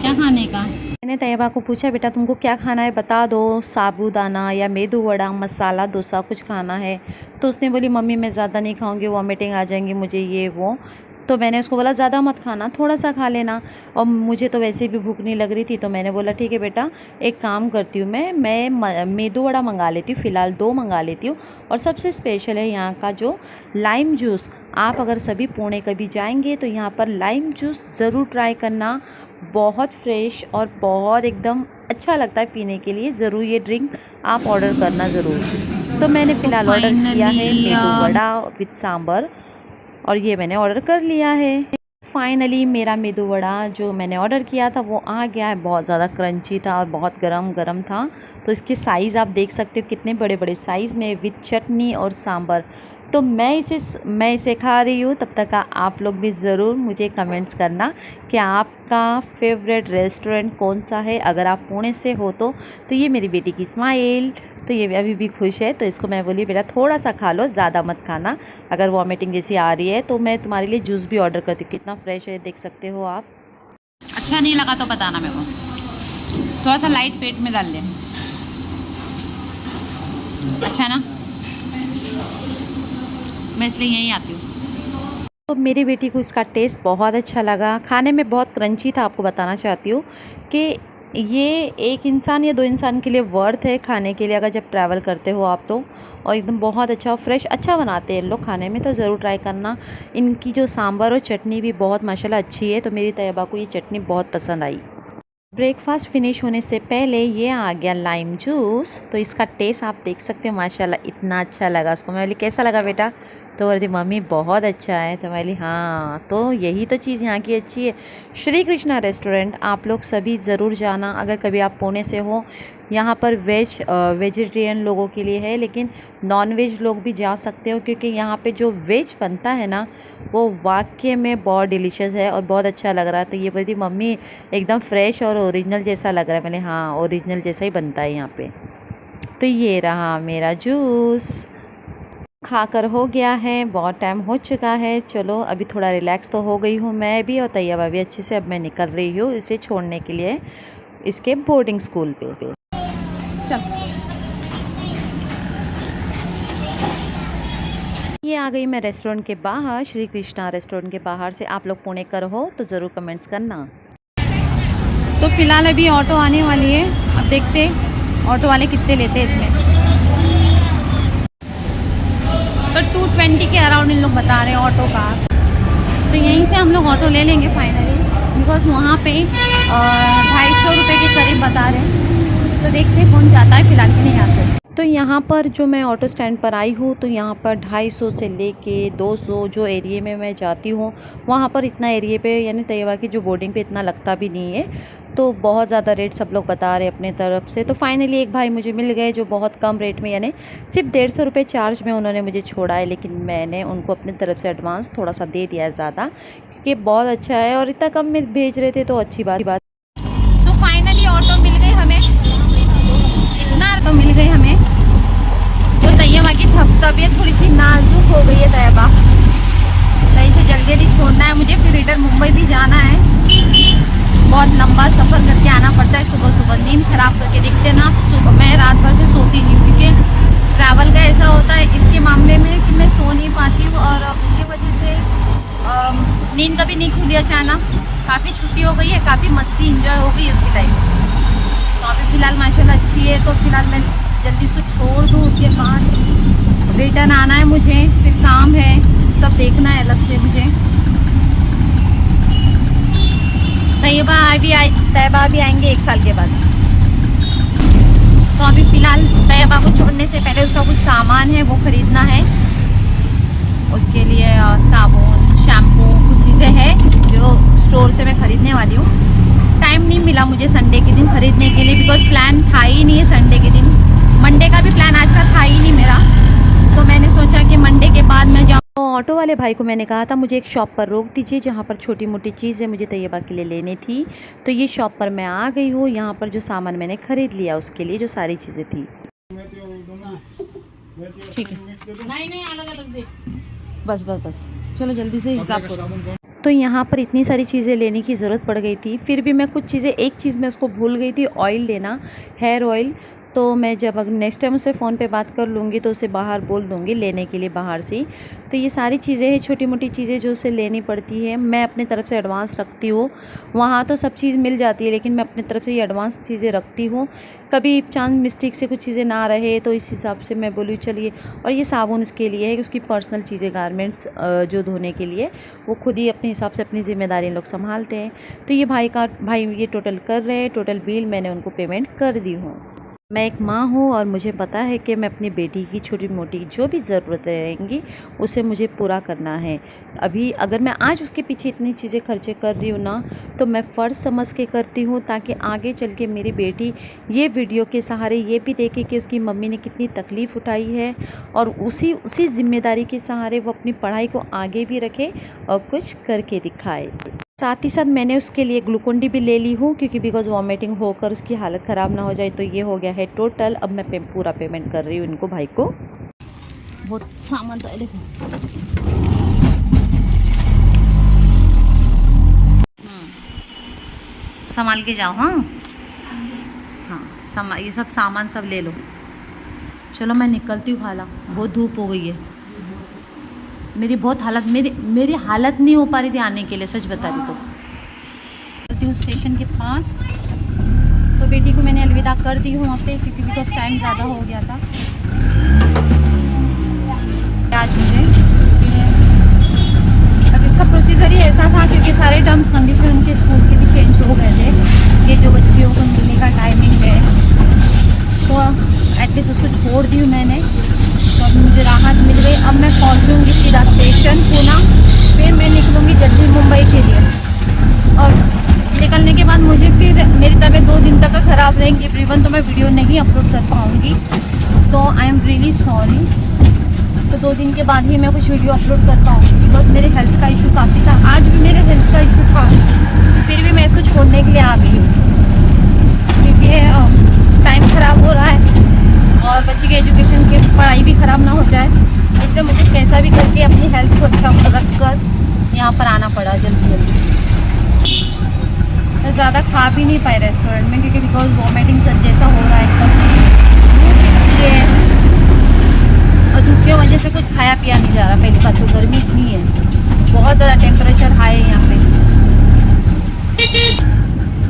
क्या खाने का? मैंने तैयबा को पूछा बेटा तुमको क्या खाना है बता दो, साबूदाना या मेदू वड़ा, मसाला डोसा कुछ खाना है। तो उसने बोली मम्मी मैं ज़्यादा नहीं खाऊंगी, वॉमिटिंग आ जाएंगी मुझे, ये वो। तो मैंने उसको बोला ज़्यादा मत खाना, थोड़ा सा खा लेना। और मुझे तो वैसे भी भूख नहीं लग रही थी, तो मैंने बोला ठीक है बेटा, एक काम करती हूँ, मैं मेदू वड़ा मंगा लेती हूँ, फ़िलहाल 2 मंगा लेती हूँ। और सबसे स्पेशल है यहाँ का जो लाइम जूस। आप अगर सभी पुणे कभी जाएंगे तो यहाँ पर लाइम जूस ज़रूर ट्राई करना। बहुत फ्रेश और बहुत एकदम अच्छा लगता है पीने के लिए। ज़रूर ये ड्रिंक आप ऑर्डर करना ज़रूर। तो मैंने फ़िलहाल ऑर्डर किया है मेदू वड़ा विथ सांभर, और ये मैंने ऑर्डर कर लिया है। फाइनली मेरा मेदू वड़ा जो मैंने ऑर्डर किया था वो आ गया है। बहुत ज़्यादा क्रंची था और बहुत गरम था। तो इसके साइज़ आप देख सकते हो कितने बड़े बड़े साइज़ में, विथ चटनी और सांभर। तो मैं इसे खा रही हूँ। तब तक आप लोग भी ज़रूर मुझे कमेंट्स करना कि आपका फेवरेट रेस्टोरेंट कौन सा है। अगर आप पुणे से हो तो ये मेरी बेटी की स्माइल, तो ये अभी भी खुश है। तो इसको मैं बोली बेटा थोड़ा सा खा लो, ज़्यादा मत खाना। अगर वॉमिटिंग जैसी आ रही है तो मैं तुम्हारे लिए जूस भी ऑर्डर करती हूँ। कितना फ्रेश है देख सकते हो आप। अच्छा नहीं लगा तो बताना मेरे को, थोड़ा सा लाइट पेट में डाल ले। अच्छा है ना, मैं इसलिए यहीं आती हूँ। तो मेरी बेटी को इसका टेस्ट बहुत अच्छा लगा। खाने में बहुत क्रंची था। आपको बताना चाहती हूँ कि ये 1 इंसान या 2 इंसान के लिए वर्थ है खाने के लिए, अगर जब ट्रैवल करते हो आप तो। और एकदम बहुत अच्छा फ्रेश अच्छा बनाते हैं लोग खाने में, तो ज़रूर ट्राई करना। इनकी जो सांभर और चटनी भी बहुत माशाल्लाह अच्छी है। तो मेरी तैयबा को ये चटनी बहुत पसंद आई। ब्रेकफास्ट फिनिश होने से पहले ये आ गया लाइम जूस। तो इसका टेस्ट आप देख सकते हो, माशाल्लाह इतना अच्छा लगा उसको। मैं बोली कैसा लगा बेटा, तो बोलती मम्मी बहुत अच्छा है। तो मैं बोली हाँ, तो यही तो चीज़ यहाँ की अच्छी है। श्री कृष्णा रेस्टोरेंट आप लोग सभी ज़रूर जाना अगर कभी आप पुणे से हो। यहाँ पर वेजिटेरियन लोगों के लिए है, लेकिन नॉन वेज लोग भी जा सकते हो, क्योंकि यहाँ पे जो वेज बनता है ना वो वाकई में बहुत डिलीशियस है और बहुत अच्छा लग रहा है। तो ये बोलती मम्मी एकदम फ्रेश और ओरिजिनल जैसा लग रहा है। मैंने हाँ, ओरिजिनल जैसा ही बनता है यहाँ पे। तो ये रहा मेरा जूस, खाकर हो गया है, बहुत टाइम हो चुका है। चलो अभी थोड़ा रिलैक्स तो हो गई हूँ मैं भी, और तैयबा भी अच्छे से। अब मैं निकल रही हूँ इसे छोड़ने के लिए इसके बोर्डिंग स्कूल पे। चल ये आ गई मैं रेस्टोरेंट के बाहर, श्री कृष्णा रेस्टोरेंट के बाहर से। आप लोग पुणे कर हो तो ज़रूर कमेंट्स करना। तो फिलहाल अभी ऑटो आने वाली है, अब देखते ऑटो वाले कितने लेते हैं इसमें। तो 220 के अराउंड इन लोग बता रहे हैं ऑटो का। तो यहीं से हम लोग ऑटो ले लेंगे फाइनली, बिकॉज वहाँ पे 250 रुपये के करीब बता रहे हैं। तो देखते हैं कौन जाता है फिलहाल के लिए यहाँ से। तो यहाँ पर जो मैं ऑटो स्टैंड पर आई हूँ, तो यहाँ पर 250 से लेके 200 जो एरिया में मैं जाती हूँ, वहाँ पर इतना एरिया पे यानी तैयबा की जो बोर्डिंग पे इतना लगता भी नहीं है। तो बहुत ज़्यादा रेट सब लोग बता रहे हैं अपने तरफ से। तो फाइनली एक भाई मुझे मिल गए जो बहुत कम रेट में, यानी सिर्फ 150 रुपये चार्ज में उन्होंने मुझे छोड़ा है। लेकिन मैंने उनको अपनी तरफ से एडवांस थोड़ा सा दे दिया है ज़्यादा, क्योंकि बहुत अच्छा है और इतना कम में भेज रहे थे, तो अच्छी बात। तो फाइनली ऑटो मिल गई हमें, इतना ऑटो मिल गई हमें। तो तैयबा की तबीयत थोड़ी सी नाजुक हो गई है तैयबा, तो इसे जल्दी जल्दी छोड़ना है मुझे, फिर रिटर्न मुंबई भी जाना है। बहुत लंबा सफ़र करके आना पड़ता है सुबह सुबह, नींद ख़राब करके। देखते ना सुबह मैं रात भर से सोती नहीं हूँ, क्योंकि ट्रैवल का ऐसा होता है इसके मामले में कि मैं सो नहीं पाती हूँ, और उसकी वजह से नींद कभी नहीं खुली अचानक। काफ़ी छुट्टी हो गई है, काफ़ी मस्ती इंजॉय हो गई उसकी लाइफ। तो अभी फ़िलहाल माशाल्लाह अच्छी है। तो फिलहाल मैं जल्दी इसको छोड़ दूँ, उसके बाद रिटर्न आना है मुझे, फिर काम है, सब देखना है अलग से मुझे। तैयबा भी आएंगे 1 साल के बाद। तो अभी फ़िलहाल तैयबा को छोड़ने से पहले उसका कुछ सामान है वो ख़रीदना है। उसके लिए साबुन, शैम्पू, कुछ चीज़ें हैं जो स्टोर से मैं ख़रीदने वाली हूँ। टाइम नहीं मिला मुझे संडे के दिन ख़रीदने के लिए, बिकॉज प्लान था ही नहीं है संडे के दिन। मंडे का भी प्लान आज का था ही नहीं मेरा, तो मैंने सोचा कि मंडे के बाद मैं जाऊँ। तो ऑटो वाले भाई को मैंने कहा था मुझे एक शॉप पर रोक दीजिए जहाँ पर छोटी मोटी चीज़ें मुझे तैयबा के लिए लेनी थी। तो ये शॉप पर मैं आ गई हूँ। यहाँ पर जो सामान मैंने ख़रीद लिया उसके लिए जो सारी चीज़ें थी। ठीक है, नहीं अलग अलग दे, बस चलो जल्दी से हिसाब करो। तो यहाँ पर इतनी सारी चीज़ें लेने की ज़रूरत पड़ गई थी, फिर भी मैं कुछ चीज़ें, एक चीज़ मैं उसको भूल गई थी, ऑयल लेना, हेयर ऑयल। तो मैं जब अगर नेक्स्ट टाइम उससे फ़ोन पे बात कर लूँगी तो उसे बाहर बोल दूँगी लेने के लिए बाहर से ही। तो ये सारी चीज़ें हैं, छोटी मोटी चीज़ें जो उसे लेनी पड़ती है, मैं अपनी तरफ से एडवांस रखती हूँ। वहाँ तो सब चीज़ मिल जाती है लेकिन मैं अपनी तरफ से ये एडवांस चीज़ें रखती हूँ। कभी चांस मिस्टेक से कुछ चीज़ें ना रहे तो इस हिसाब से मैं बोलूँ चलिए। और ये साबुन इसके लिए है कि उसकी पर्सनल चीज़ें गारमेंट्स जो धोने के लिए वो खुद ही अपने हिसाब से अपनी ज़िम्मेदारी लोग संभालते हैं। तो ये भाई ये टोटल कर रहे हैं, टोटल बिल मैंने उनको पेमेंट कर दी हूँ। मैं एक माँ हूँ और मुझे पता है कि मैं अपनी बेटी की छोटी मोटी जो भी ज़रूरतें रहेंगी उसे मुझे पूरा करना है। अभी अगर मैं आज उसके पीछे इतनी चीज़ें खर्चे कर रही हूँ ना, तो मैं फ़र्ज़ समझ के करती हूँ ताकि आगे चल के मेरी बेटी ये वीडियो के सहारे ये भी देखे कि उसकी मम्मी ने कितनी तकलीफ़ उठाई है और उसी ज़िम्मेदारी के सहारे वो अपनी पढ़ाई को आगे भी रखे और कुछ करके दिखाए। साथ ही साथ मैंने उसके लिए ग्लूकोन डी भी ले ली हूँ क्योंकि बिकॉज़ वॉमिटिंग होकर उसकी हालत ख़राब ना हो जाए। तो ये हो गया है टोटल। अब मैं पूरा पेमेंट कर रही हूँ इनको भाई को। बहुत सामान तो है, देखो। संभाल के जाओ। हाँ ये सब सामान सब ले लो। चलो मैं निकलती हूँ खाला, बहुत धूप हो गई है। मेरी बहुत हालत मेरी हालत नहीं हो पा रही थी आने के लिए, सच बता रही तो। चलती हूँ स्टेशन के पास। तो बेटी को मैंने अलविदा कर दी हूँ वहाँ पे क्योंकि बिकॉज टाइम ज़्यादा हो गया था आज मुझे। अब इसका प्रोसीजर ही ऐसा था क्योंकि सारे टर्म्स कंडीशन उनके स्कूल के भी चेंज हो गए थे कि जो बच्चियों को मिलने का टाइमिंग है तो एटलीस्ट उसको छोड़ दी हूँ मैंने। तो अब मुझे राहत मिल गई। अब मैं पहुँचूँगी सीधा स्टेशन पूना, फिर मैं निकलूँगी जल्दी मुंबई के लिए। और निकलने के बाद मुझे फिर मेरी तबीयत 2 दिन तक ख़राब रहेंगी एवरीवन, तो मैं वीडियो नहीं अपलोड कर पाऊँगी। तो आई एम रियली सॉरी। तो 2 दिन के बाद ही मैं कुछ वीडियो अपलोड कर पाऊँगी बिकॉज मेरे हेल्थ का इशू काफ़ी था। आज भी मेरे हेल्थ का इशू था, फिर भी मैं इसको छोड़ने के लिए आ गई हूँ क्योंकि टाइम ख़राब हो रहा है और बच्चे की एजुकेशन की पढ़ाई भी ख़राब ना हो जाए, इसलिए मुझे कैसा भी करके अपनी हेल्थ को अच्छा रख कर यहाँ पर आना पड़ा जल्दी। मैं ज़्यादा खा भी नहीं पाई रेस्टोरेंट में क्योंकि बिकॉज वॉमिटिंग सर जैसा हो रहा है एकदम भूख इतनी है और धूप की वजह से कुछ खाया पिया नहीं जा रहा। पहली बात तो गर्मी इतनी है, बहुत ज़्यादा टेम्परेचर हाई है यहाँ पे।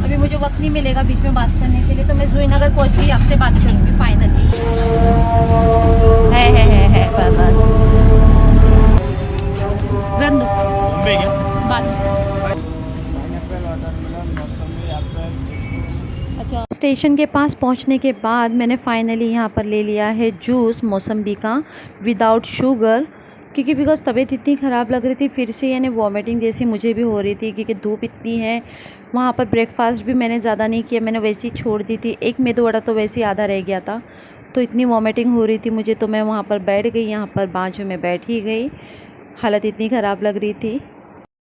अभी मुझे वक्त नहीं मिलेगा बीच में बात करने के लिए, तो मैं जूहीनगर पहुँच गई, आपसे बात करूँगी फाइनली। है रन दो बाद में। अच्छा, स्टेशन के पास पहुंचने के बाद मैंने फाइनली यहाँ पर ले लिया है जूस मौसम्बी का विदाउट शुगर क्योंकि बिकॉज तबीयत इतनी ख़राब लग रही थी, फिर से यानी वॉमिटिंग जैसी मुझे भी हो रही थी क्योंकि धूप इतनी है। वहाँ पर ब्रेकफास्ट भी मैंने ज़्यादा नहीं किया, मैंने वैसे ही छोड़ दी थी। एक मेदू वड़ा तो वैसे ही आधा रह गया था, तो इतनी वॉमिटिंग हो रही थी मुझे, तो मैं वहाँ पर बैठ गई। यहाँ पर बाजू में बैठ ही गई, हालत इतनी ख़राब लग रही थी।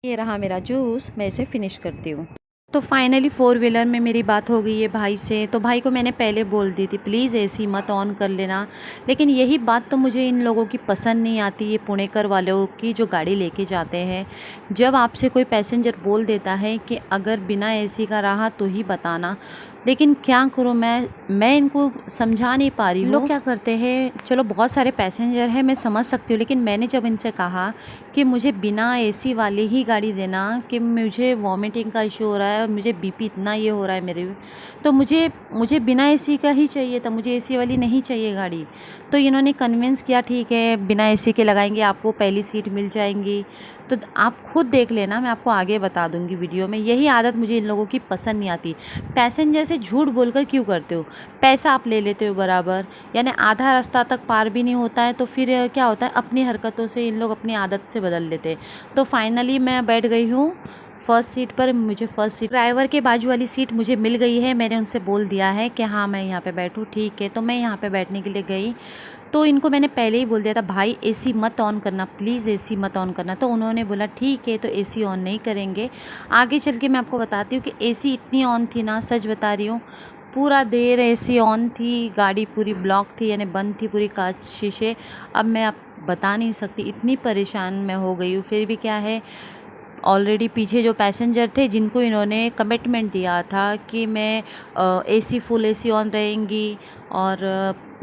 ये रहा मेरा जूस, मैं इसे फिनिश करती हूँ। तो फाइनली 4 व्हीलर में मेरी बात हो गई है भाई से। तो भाई को मैंने पहले बोल दी थी प्लीज़ एसी मत ऑन कर लेना, लेकिन यही बात तो मुझे इन लोगों की पसंद नहीं आती, ये पुणेकर वालों की जो गाड़ी लेके जाते हैं। जब आपसे कोई पैसेंजर बोल देता है कि अगर बिना एसी का रहा तो ही बताना, लेकिन क्या करूँ मैं इनको समझा नहीं पा रही हूँ। लोग क्या करते हैं, चलो बहुत सारे पैसेंजर हैं मैं समझ सकती हूँ, लेकिन मैंने जब इनसे कहा कि मुझे बिना एसी वाली ही गाड़ी देना कि मुझे वॉमिटिंग का इशू हो रहा है और मुझे बीपी इतना ये हो रहा है मेरे, तो मुझे बिना एसी का ही चाहिए था, मुझे एसी वाली नहीं चाहिए गाड़ी। तो इन्होंने कन्विंस किया ठीक है बिना एसी के लगाएंगे, आपको पहली सीट मिल जाएंगी। तो आप खुद देख लेना, मैं आपको आगे बता दूंगी वीडियो में। यही आदत मुझे इन लोगों की पसंद नहीं आती। पैसेंजर से झूठ बोलकर क्यों करते हो, पैसा आप ले लेते हो बराबर, यानी आधा रास्ता तक पार भी नहीं होता है, तो फिर क्या होता है अपनी हरकतों से इन लोग अपनी आदत से बदल लेते हैं। तो फाइनली मैं बैठ गई हूँ फर्स्ट सीट पर। मुझे फर्स्ट सीट ड्राइवर के बाजू वाली सीट मुझे मिल गई है। मैंने उनसे बोल दिया है कि हाँ मैं यहाँ पे बैठूँ, ठीक है। तो मैं यहाँ पे बैठने के लिए गई, तो इनको मैंने पहले ही बोल दिया था भाई एसी मत ऑन करना, प्लीज़ एसी मत ऑन करना। तो उन्होंने बोला ठीक है, तो एसी ऑन नहीं करेंगे। आगे चल के मैं आपको बताती हूँ कि एसी इतनी ऑन थी ना, सच बता रही हूँ, पूरा देर एसी ऑन थी, गाड़ी पूरी ब्लॉक थी, यानी बंद थी पूरी कांच शीशे। अब मैं आप बता नहीं सकती, इतनी परेशान मैं हो गई हूँ। फिर भी क्या है, ऑलरेडी पीछे जो पैसेंजर थे जिनको इन्होंने कमिटमेंट दिया था कि मैं एसी फुल एसी ऑन रहेंगी और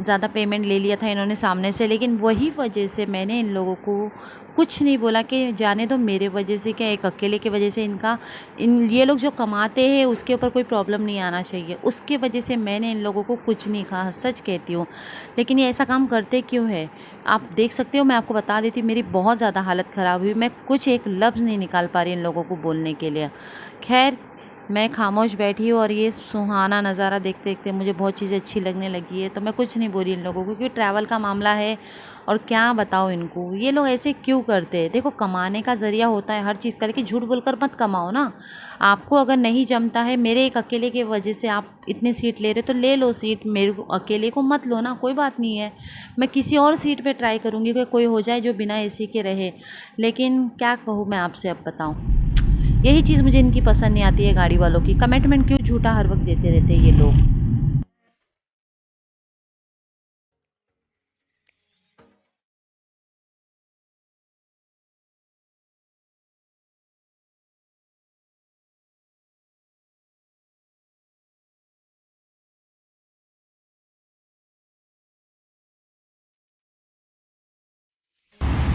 ज़्यादा पेमेंट ले लिया था इन्होंने सामने से, लेकिन वही वजह से मैंने इन लोगों को कुछ नहीं बोला कि जाने दो, मेरे वजह से क्या एक अकेले की वजह से ये लोग जो कमाते हैं उसके ऊपर कोई प्रॉब्लम नहीं आना चाहिए, उसके वजह से मैंने इन लोगों को कुछ नहीं कहा, सच कहती हूँ। लेकिन ये ऐसा काम करते क्यों है आप देख सकते हो। मैं आपको बता देती हूँ मेरी बहुत ज़्यादा हालत ख़राब हुई, मैं कुछ एक लफ्ज़ नहीं निकाल पा रही इन लोगों को बोलने के लिए। खैर मैं खामोश बैठी हूँ और ये सुहाना नज़ारा देखते देखते मुझे बहुत चीज़ें अच्छी लगने लगी है, तो मैं कुछ नहीं बोली इन लोगों को, क्योंकि ट्रैवल का मामला है और क्या बताओ इनको, ये लोग ऐसे क्यों करते हैं। देखो कमाने का ज़रिया होता है हर चीज़ का, लेकिन झूठ बोलकर मत कमाओ ना। आपको अगर नहीं जमता है, मेरे एक अकेले की वजह से आप इतनी सीट ले रहे हो तो ले लो सीट, मेरे अकेले को मत लो ना, कोई बात नहीं है। मैं किसी और सीट पे ट्राई करूँगी कि कोई हो जाए जो बिना एसी के रहे, लेकिन क्या कहूँ मैं आपसे, अब बताऊँ। यही चीज़ मुझे इनकी पसंद नहीं आती है गाड़ी वालों की, कमिटमेंट क्यों झूठा हर वक्त देते रहते हैं ये लोग।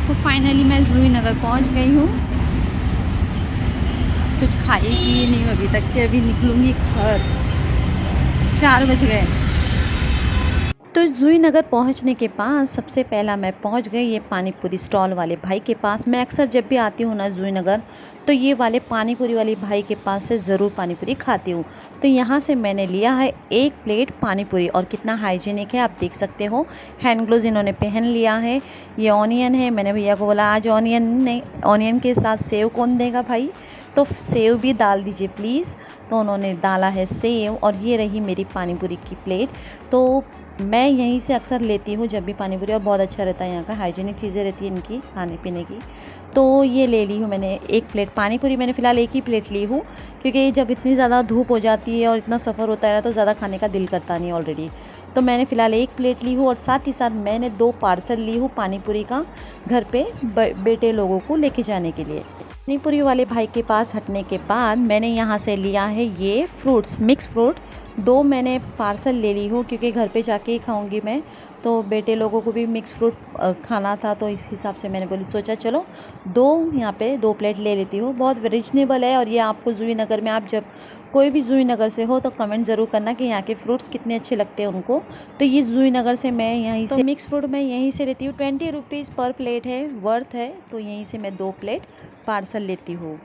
तो फाइनली मैं जूही नगर पहुंच गई हूँ। कुछ खाएगी नहीं अभी तक के, अभी निकलूँगी घर, 4 बज गए। तो जूही नगर पहुंचने के बाद सबसे पहला मैं पहुंच गई ये पानी पूरी स्टॉल वाले भाई के पास। मैं अक्सर जब भी आती हूँ ना जूही नगर, तो ये वाले पानी पूरी वाले भाई के पास से ज़रूर पानी पूरी खाती हूँ। तो यहाँ से मैंने लिया है 1 प्लेट पानी पूरी, और कितना हाइजीनिक है आप देख सकते हो। हैंड ग्लोव्स इन्होंने पहन लिया है। ये ऑनियन है, मैंने भैया को बोला आज ऑनियन नहीं, ऑनियन के साथ सेव कौन देगा भाई, तो सेव भी डाल दीजिए प्लीज़। तो उन्होंने डाला है सेव, और ये रही मेरी पानी पूरी की प्लेट। तो मैं यहीं से अक्सर लेती हूँ जब भी पानी पूरी, और बहुत अच्छा रहता है यहाँ का, हाइजीनिक चीज़ें रहती हैं इनकी खाने पीने की। तो ये ले ली हूँ मैंने 1 प्लेट पानी पूरी। मैंने फ़िलहाल 1 ही प्लेट ली हूँ, क्योंकि जब इतनी ज़्यादा धूप हो जाती है और इतना सफ़र होता है तो ज़्यादा खाने का दिल करता नहीं ऑलरेडी। तो मैंने फ़िलहाल 1 प्लेट ली हूँ, और साथ ही साथ मैंने 2 पार्सल ली हूँ पानी पूरी का, घर पे बेटे लोगों को लेके जाने के लिए। पानी पूरी वाले भाई के पास हटने के बाद मैंने यहाँ से लिया है ये फ्रूट्स, मिक्स फ्रूट। 2 मैंने पार्सल ले ली हूँ, क्योंकि घर पे जाके ही खाऊंगी मैं, तो बेटे लोगों को भी मिक्स फ्रूट खाना था, तो इस हिसाब से मैंने सोचा चलो 2 यहाँ पे 2 प्लेट ले लेती हूँ। बहुत रीजनेबल है, और ये आपको जूही नगर में, आप जब कोई भी जूही नगर से हो तो कमेंट ज़रूर करना कि यहाँ के फ्रूट्स कितने अच्छे लगते हैं उनको। तो ये जूही नगर से मैं यहीं से मिक्स फ्रूट मैं यहीं से लेती हूँ। 20 रुपीज़ पर प्लेट है, वर्थ है, तो यहीं से मैं 2 प्लेट पार्सल लेती हूँ।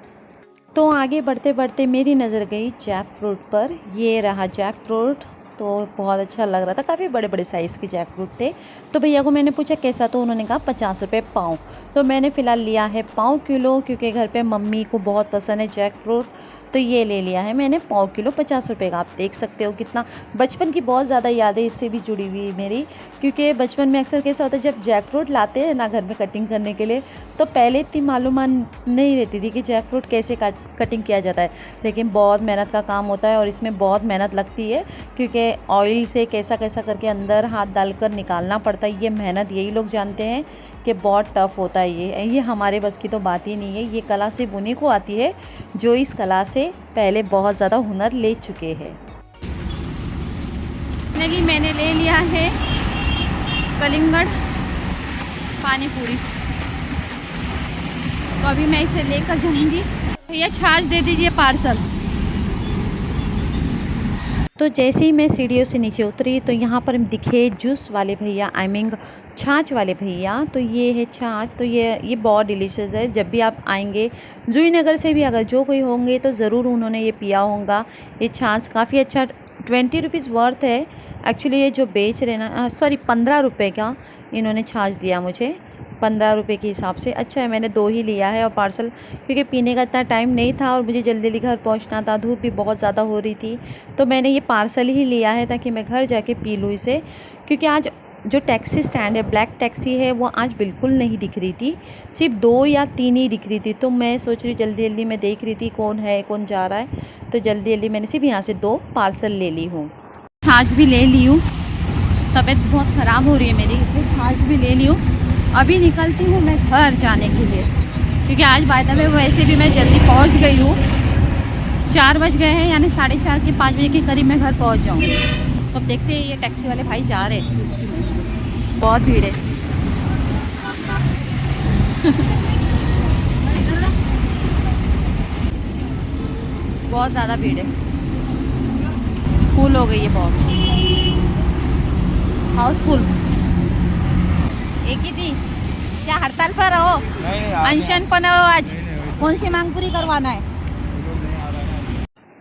तो आगे बढ़ते बढ़ते मेरी नज़र गई जैक फ्रूट पर। ये रहा जैक फ्रूट, तो बहुत अच्छा लग रहा था, काफ़ी बड़े बड़े साइज़ के जैक फ्रूट थे। तो भैया को मैंने पूछा कैसा, तो उन्होंने कहा 50 रुपये पाव। तो मैंने फ़िलहाल लिया है पाव किलो, क्योंकि घर पे मम्मी को बहुत पसंद है जैक फ्रूट, तो ये ले लिया है मैंने पाव किलो 50 रुपये का। आप देख सकते हो कितना, बचपन की बहुत ज़्यादा यादें इससे भी जुड़ी हुई मेरी, क्योंकि बचपन में अक्सर कैसा होता है जब जैक फ्रूट लाते हैं ना घर में कटिंग करने के लिए, तो पहले इतनी मालूमात नहीं रहती थी कि जैक फ्रूट कैसे कटिंग किया जाता है, लेकिन बहुत मेहनत का काम होता है और इसमें बहुत मेहनत लगती है, क्योंकि ऑयल से कैसा कैसा करके अंदर हाथ डालकर निकालना पड़ता है। ये मेहनत यही लोग जानते हैं कि बहुत टफ़ होता है ये हमारे बस की तो बात ही नहीं है। ये कला सिर्फ उन्हीं को आती है जो इस कला से पहले बहुत ज़्यादा हुनर ले चुके हैं। फाइनली मैंने ले लिया है कलिंगड़ पानी पूरी, तो अभी मैं इसे लेकर जाऊंगी। भैया छाछ दे दीजिए पार्सल। तो जैसे ही मैं सीढ़ियों से नीचे उतरी तो यहाँ पर दिखे जूस वाले भैया, आई मीन छाछ वाले भैया। तो ये है छाछ, तो ये बहुत डिलीशियस है। जब भी आप आएंगे जूही नगर से भी अगर जो कोई होंगे तो ज़रूर उन्होंने ये पिया होगा। ये छाछ काफ़ी अच्छा, 20 रुपीज़ वर्थ है एक्चुअली। ये जो बेच रहे ना, सॉरी 15 रुपये का इन्होंने छाछ दिया मुझे, 15 रुपये के हिसाब से। अच्छा है, मैंने 2 ही लिया है और पार्सल, क्योंकि पीने का इतना टाइम नहीं था और मुझे जल्दी जल्दी घर पहुंचना था, धूप भी बहुत ज़्यादा हो रही थी, तो मैंने ये पार्सल ही लिया है ताकि मैं घर जाके पी लूँ इसे। क्योंकि आज जो टैक्सी स्टैंड है, ब्लैक टैक्सी है, वो आज बिल्कुल नहीं दिख रही थी, सिर्फ 2 या 3 ही दिख रही थी। तो मैं सोच रही जल्दी जल्दी मैं देख रही थी कौन है कौन जा रहा है, तो जल्दी जल्दी मैंने सिर्फ यहाँ से 2 पार्सल ले ली हूँ। छाछ भी ले ली हूँ, तबीयत बहुत ख़राब हो रही है मेरी, इसलिए छाछ भी ले ली हूँ। अभी निकलती हूँ मैं घर जाने के लिए। क्योंकि आज बाय द वे वैसे भी मैं जल्दी पहुंच गई हूँ। 4 बज गए हैं, यानी 4:30 के 5 बजे के करीब मैं घर पहुंच जाऊँगी। तो अब देखते हैं, ये टैक्सी वाले भाई जा रहे हैं। बहुत भीड़ है। बहुत ज़्यादा भीड़ है, फुल हो गई है बहुत, हाउसफुल। एक ही थी क्या? हड़ताल पर हो? अनशन पर हो आज? कौन सी मांग पूरी करवाना है?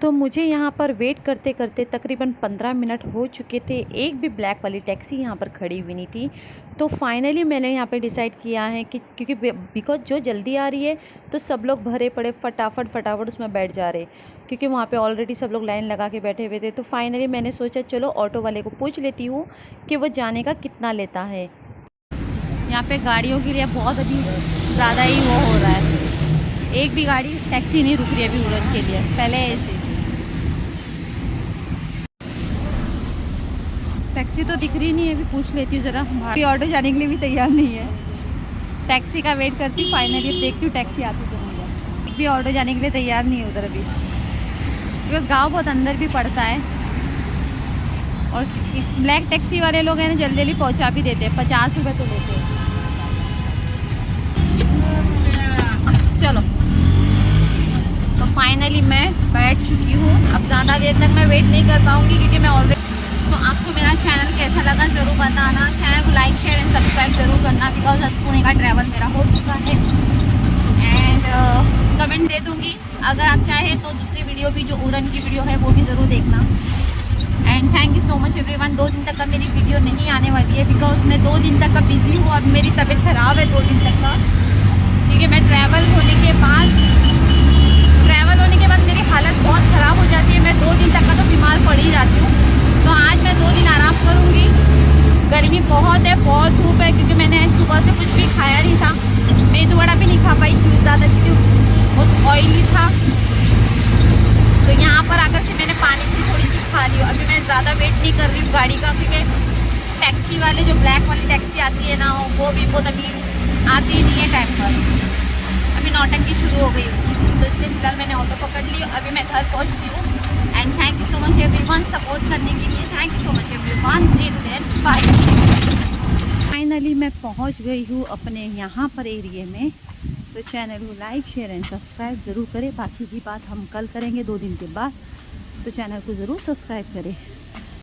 तो मुझे यहाँ पर वेट करते करते तकरीबन 15 मिनट हो चुके थे। एक भी ब्लैक वाली टैक्सी यहाँ पर खड़ी हुई नहीं थी। तो फाइनली मैंने यहाँ पे डिसाइड किया है कि क्योंकि बिकॉज जो जल्दी आ रही है तो सब लोग भरे पड़े फटाफट उसमें बैठ जा रहे, क्योंकि वहाँ पे ऑलरेडी सब लोग लाइन लगा के बैठे हुए थे। तो फाइनली मैंने सोचा चलो ऑटो वाले को पूछ लेती हूँ कि वो जाने का कितना लेता है। यहाँ पे गाड़ियों के लिए बहुत अभी ज़्यादा ही वो हो रहा है। एक भी गाड़ी टैक्सी नहीं रुक रही अभी उड़न के लिए। पहले ऐसे टैक्सी तो दिख रही नहीं है, अभी पूछ लेती हूँ ज़रा। अभी ऑटो जाने के लिए भी तैयार नहीं है, टैक्सी का वेट करती हूँ। फाइनली अब देखती हूँ टैक्सी आती तो नहीं। भी ऑटो जाने के लिए तैयार नहीं है उधर अभी, क्योंकि गांव बहुत अंदर भी पड़ता है। और ब्लैक टैक्सी वाले लोग हैं ना, जल्दी जल्दी पहुँचा भी देते हैं, 50 रुपये तो लेते हैं। चलो, तो फाइनली मैं बैठ चुकी हूँ। अब ज़्यादा देर तक मैं वेट नहीं कर पाऊँगी, क्योंकि मैं ऑलरेडी। तो आपको मेरा चैनल कैसा लगा ज़रूर बताना। चैनल को लाइक शेयर एंड सब्सक्राइब ज़रूर करना, बिकॉज अब पुणे का ट्रैवल मेरा हो चुका है। एंड कमेंट दे दूँगी, अगर आप चाहें तो दूसरी वीडियो भी जो उड़न की वीडियो है वो भी ज़रूर देखना। And thank you so much everyone. 2 दिन तक का मेरी वीडियो नहीं आने वाली है, बिकॉज मैं 2 दिन तक का बिज़ी हूँ। अब मेरी तबीयत ख़राब है 2 दिन तक का, क्योंकि मैं ट्रैवल होने के बाद मेरी हालत बहुत ख़राब हो जाती है। मैं 2 दिन तक का तो बीमार पड़ ही जाती हूँ। तो आज मैं 2 दिन आराम करूँगी। गर्मी बहुत है, बहुत धूप है, क्योंकि मैंने सुबह से कुछ भी खाया नहीं था। मेदू वड़ा भी नहीं खा पाई क्योंकि ज़्यादा, क्योंकि बहुत ऑयली था। तो यहाँ पर आकर से मैंने पानी की थोड़ी सी खा ली। अभी मैं ज़्यादा वेट नहीं कर रही हूँ गाड़ी का, क्योंकि टैक्सी वाले जो ब्लैक वाली टैक्सी आती है ना, वो भी बहुत अभी आती ही नहीं है टाइम पर। अभी नौटंकी शुरू हो गई, तो इसलिए फिलहाल मैंने ऑटो पकड़ ली। अभी मैं घर पहुँचती हूँ। And thank you so much everyone support करने के लिए। Thank you so much everyone. Bye. Finally मैं पहुंच गई हूँ अपने यहाँ पर एरिया में। तो चैनल को लाइक शेयर एंड सब्सक्राइब ज़रूर करें। बाकी की बात हम कल करेंगे 2 दिन के बाद। तो चैनल को ज़रूर सब्सक्राइब करें।